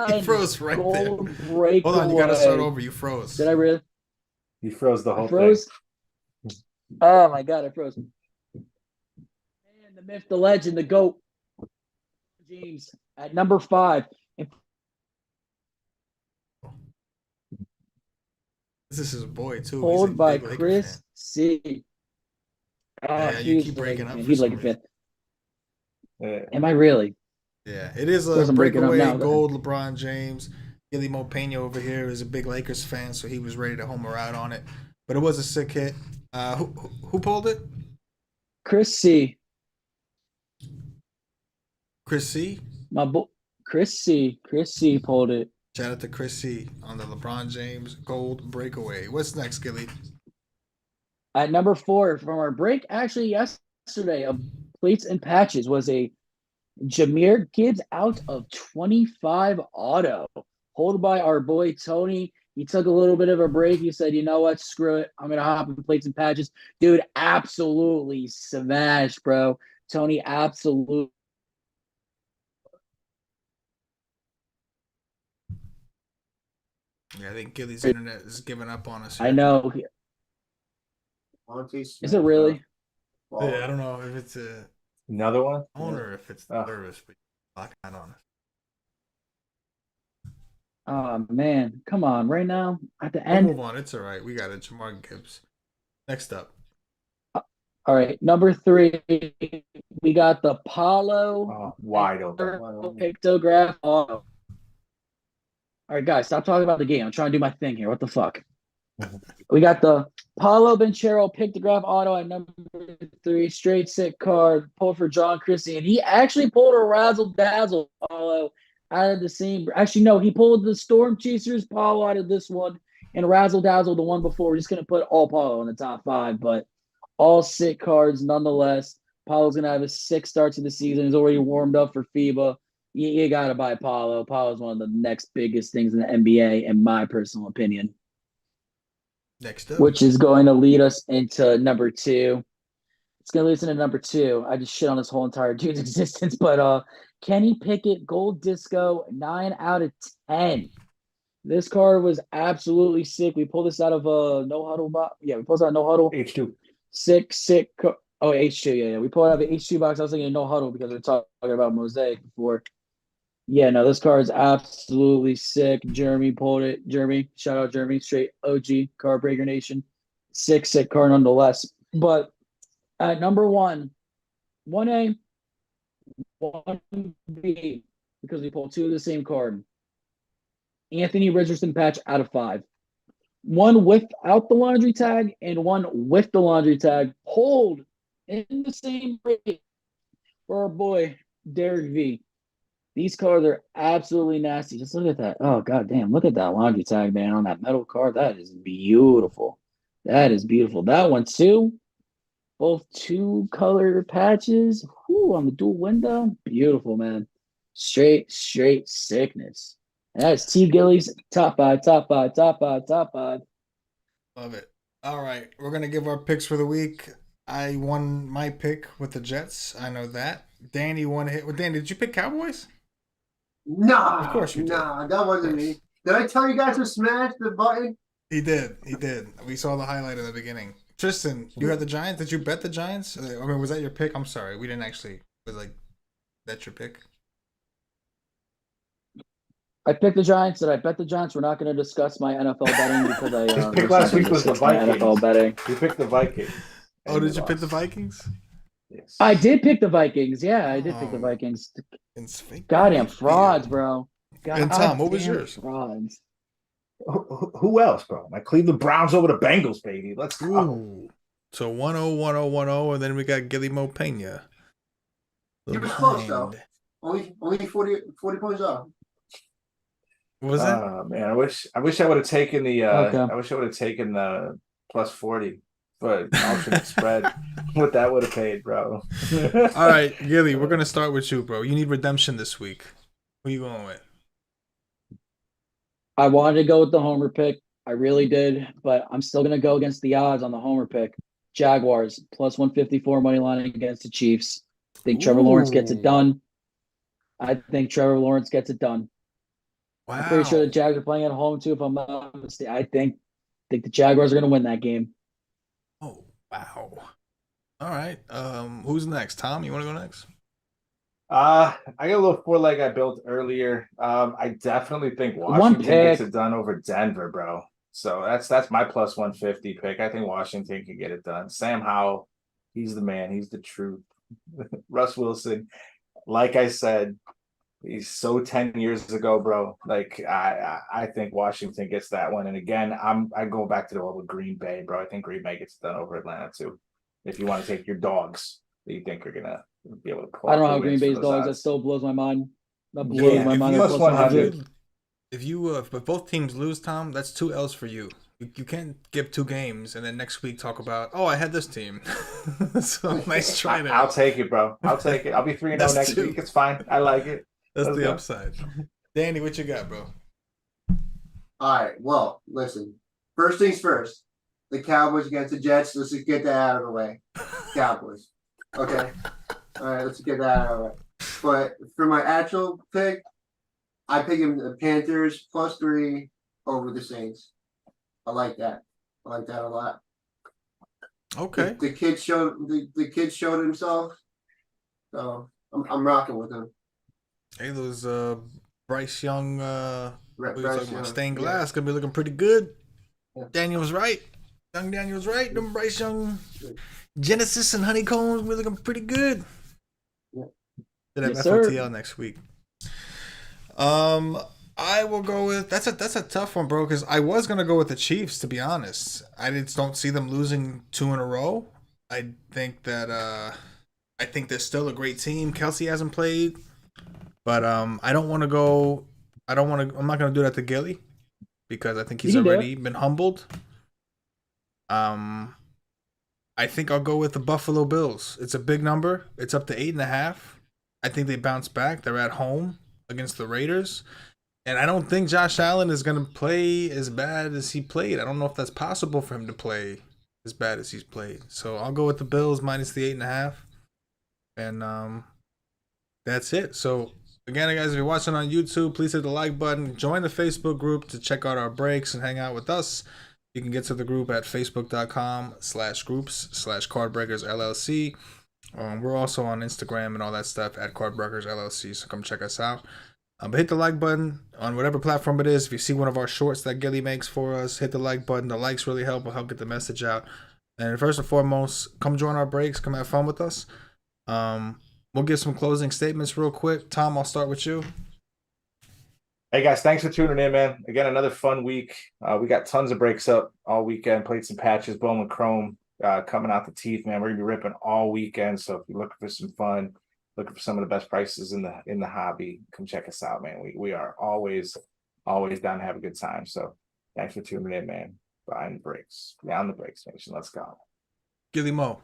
He froze right there. Gold Breakaway. Hold on, you gotta start over. You froze. Did I really? He froze the I whole froze? Oh my god, I froze. Man, the myth, the legend, the GOAT. James at number 5. And This is his boy too. He's a pulled by big Laker Chris fan. C. Oh, Yeah, you huge keep Laker breaking up fan. for Huge some Laker fan. thing. Am I really? Yeah, it is Of a course I'm breaking up breakaway now. gold LeBron James. Gilly Mopena over here is a big Lakers fan, so he was ready to homer out on it. But it was a sick hit. Who pulled it? Chris C. Chris C. My boy, Chris C. Chris C. pulled it. Shout out to Chris C on the LeBron James gold breakaway. What's next, Gilly? At number 4 from our break, actually yesterday, of plates and patches was a Jahmyr Gibbs out of 25 auto, hold by our boy Tony. He took a little bit of a break. He said, "You know what? Screw it. I'm gonna hop in plates and patches." Dude, absolutely smashed, bro. Tony, absolutely. Yeah, I think Gilly's internet is giving up on us. I Here. know. Monty Is Smith, it really? Yeah, I don't know if it's a Another one? owner or if it's the service, but lock out on us. Oh man, come on! Right now, at the We'll end. move on. It's all right. We got it. Jamar Gibbs. Next up. All right, number 3, we got the Paulo Oh, wide open. pictograph auto. All right, guys, stop talking about the game. I'm trying to do my thing here. What the fuck? We got the Paulo Banchero pictograph auto at number 3, straight sick card, pulled for John Christie. And he actually pulled a Razzle Dazzle Paulo out of the same. Actually, no, he pulled the Storm Chasers Paulo out of this one and Razzle Dazzle the one before. We're just going to put all Paulo in the top 5, but all sick cards nonetheless. Paulo's going to have his 6 starts of the season. He's already warmed up for FIBA. You got to buy Paulo. Paulo's one of the next biggest things in the NBA, in my personal opinion. Next up. Which is going to lead us into number 2. It's going to lead us into number 2. I just shit on this whole entire dude's existence, but Kenny Pickett, Gold Disco, 9 out of 10. This card was absolutely sick. We pulled this out of a no huddle box. Yeah, we pulled this out of no huddle. H2. Sick. Oh, H2. Yeah. We pulled out of the H2 box. I was thinking no huddle because we were talking about Mosaic before. Yeah, no, this card is absolutely sick. Jeremy pulled it. Jeremy, shout out Jeremy, straight OG, Card Breaker Nation. Sick card nonetheless. But at number 1, 1A, 1B, because we pulled 2 of the same card. Anthony Richardson patch out of 5. 1 without the laundry tag and 1 with the laundry tag, pulled in the same break for our boy, Derek V. These cards are absolutely nasty. Just look at that. Oh, god damn. Look at that laundry tag, man, on that metal card. That is beautiful. That is beautiful. That one, too. Both 2 color patches. Whoo, on the dual window. Beautiful, man. Straight sickness. And that's T. Gillies. Top 5. Love it. All right. We're going to give our picks for the week. I won my pick with the Jets. I know that. Danny won a hit. Well, Danny, did you pick Cowboys? Nah, Of course you did. that wasn't me. Did I tell you guys to smash the button? He did. We saw the highlight in the beginning. Tristan, you had the Giants. Did you bet the Giants? I mean, was that your pick? I'm sorry. We didn't actually. Was like, that's your pick? I picked the Giants. Did I bet the Giants? We're not going to discuss my NFL betting because I His pick last week was the Vikings. NFL betting. You picked the Vikings. Oh, did you pick the Vikings? Yes. I did pick the Vikings. Yeah, I did pick the Vikings. Goddamn frauds, bro. And Tom, what was yours? Frauds. Who else, bro? My Cleveland Browns over the Bengals, baby. Let's go. Ooh. So 1-0, 1-0, 1-0, and then we got Gilly Mopena. You were close, though. only 40 points off. What was it? Man, I wish I would have taken the Okay. I wish I would have taken the plus 40, but alternate spread. What that would have paid, bro. All right, Gilly, we're gonna start with you, bro. You need redemption this week. Who you going with? I wanted to go with the homer pick. I really did, but I'm still going to go against the odds on the homer pick. Jaguars plus 154 money line against the Chiefs. I think Trevor Lawrence gets it Ooh. done. I think Trevor Lawrence gets it done. Wow. I'm pretty sure the Jags are playing at home too. If I'm not mistaken, I think the Jaguars are going to win that game. Oh, wow. All right. Who's next? Tom, you want to go next? I got a little four-leg I built earlier. I definitely think One Washington gets pick. it done over Denver, bro. So that's my plus 150 pick. I think Washington can get it done. Sam Howell, he's the man. He's the truth. Russ Wilson, like I said, he's so 10 years ago, bro. Like I think Washington gets that one. And again, I go back to the old Green Bay, bro. I think Green Bay gets it done over Atlanta too. If you want to take your dogs that you think are gonna be able to pull I don't off know the how Green wins for Bay's those dogs. That odds. still blows my mind. That blows my if mind. you- At plus plus 100. 100. If both teams lose, Tom, that's 2 L's for you. You can't give 2 games and then next week talk about, oh, I had this team. So nice try there. I'll take it, bro. I'll take it. I'll be 3-0 That's next two. week. It's fine. I like it. That's Let's the go. upside. Danny, what you got, bro? All right. Well, listen. First things first. The Cowboys against the Jets. Let's just get that out of the way. Cowboys. Okay. All right. Let's get that out of the way. But for my actual pick, I pick him the Panthers plus 3 over the Saints. I like that. I like that a lot. Okay. The kid showed himself. So I'm rocking with him. Hey, those Bryce Young, what are you Bryce talking about? Young, Stained yeah. glass gonna be looking pretty good. Yeah. Daniel was right. Young Daniel was right. Them Bryce Young Genesis and Honeycombs be looking pretty good. Yeah. Should have Yes, sir. FOTL next week. I will go with that's a tough one, bro. Because I was gonna go with the Chiefs, to be honest. I just don't see them losing 2 in a row. I think that I think they're still a great team. Kelsey hasn't played, but I don't want to go. I'm not gonna do that to Gilly because I think he's You can do already been humbled. I think I'll go with the Buffalo Bills. It's a big number. It's up to 8.5. I think they bounce back. They're at home against the Raiders. And I don't think Josh Allen is going to play as bad as he played. I don't know if that's possible for him to play as bad as he's played. So I'll go with the Bills minus the 8.5. And that's it. So again, guys, if you're watching on YouTube, please hit the like button. Join the Facebook group to check out our breaks and hang out with us. You can get to the group at facebook.com/groups/cardbreakersllc. We're also on Instagram and all that stuff at cardbreakersllc. So come check us out. But hit the like button on whatever platform it is. If you see one of our shorts that Gilly makes for us, hit the like button. The likes really help. Will help get the message out. And first and foremost, come join our breaks. Come have fun with us. We'll give some closing statements real quick. Tom, I'll start with you. Hey guys, thanks for tuning in, man. Again, another fun week. We got tons of breaks up all weekend. Played some patches, Bowman Chrome coming out the teeth, man. We're gonna be ripping all weekend. So if you're looking for some fun, looking for some of the best prices in the hobby, come check us out, man. We are always down to have a good time. So thanks for tuning in, man. Behind the breaks, beyond the breaks, nation. Let's go. Gilly Mo.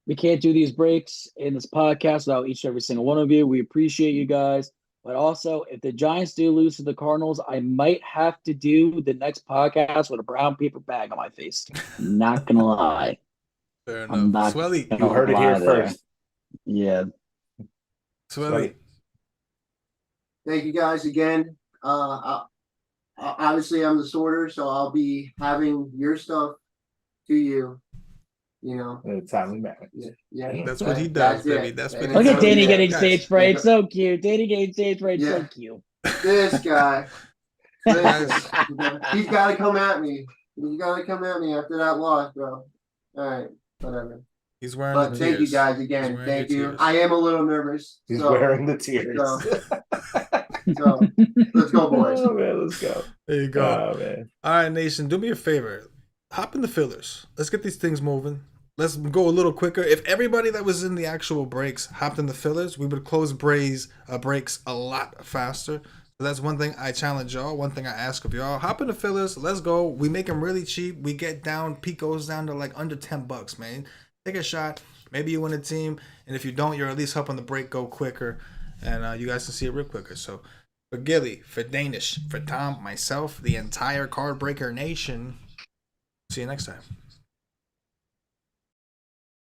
We can't do these breaks in this podcast without each and every single one of you. We appreciate you guys. But also, if the Giants do lose to the Cardinals, I might have to do the next podcast with a brown paper bag on my face. Not gonna lie. Fair I'm enough. not Swelly. gonna You heard it lie here there. first. Yeah. Swelly. Thank you guys again. Obviously, I'm the sorter, so I'll be having your stuff to you. You know, In a timely manner. yeah. That's what he does, That's it. baby. That's what he Look does. at Danny Yeah, getting guys. stage fright. So cute. Danny getting stage fright. So Yeah. cute. This guy. Listen, he's got to come at me. He's got to come at me after that loss, bro. All right, whatever. He's wearing But the thank you tears. guys He's again. wearing Thank your you. tears. I am a little nervous. He's so, wearing the tears. So let's go, boys. Oh man, let's go. There you go. Oh man. All right, Nation, do me a favor. Hop in the fillers. Let's get these things moving. let's go a little quicker. If everybody that was in the actual breaks hopped in the fillers, we would close breaks a lot faster. So that's one thing I challenge y'all. One thing I ask of y'all: hop in the fillers. Let's go. We make them really cheap. We get down. Peak goes down to like under $10, man. Take a shot. Maybe you win a team, and if you don't, you're at least helping the break go quicker, and you guys can see it real quicker. So, for Gilly, for Danish, for Tom, myself, the entire Card Breaker Nation. See you next time.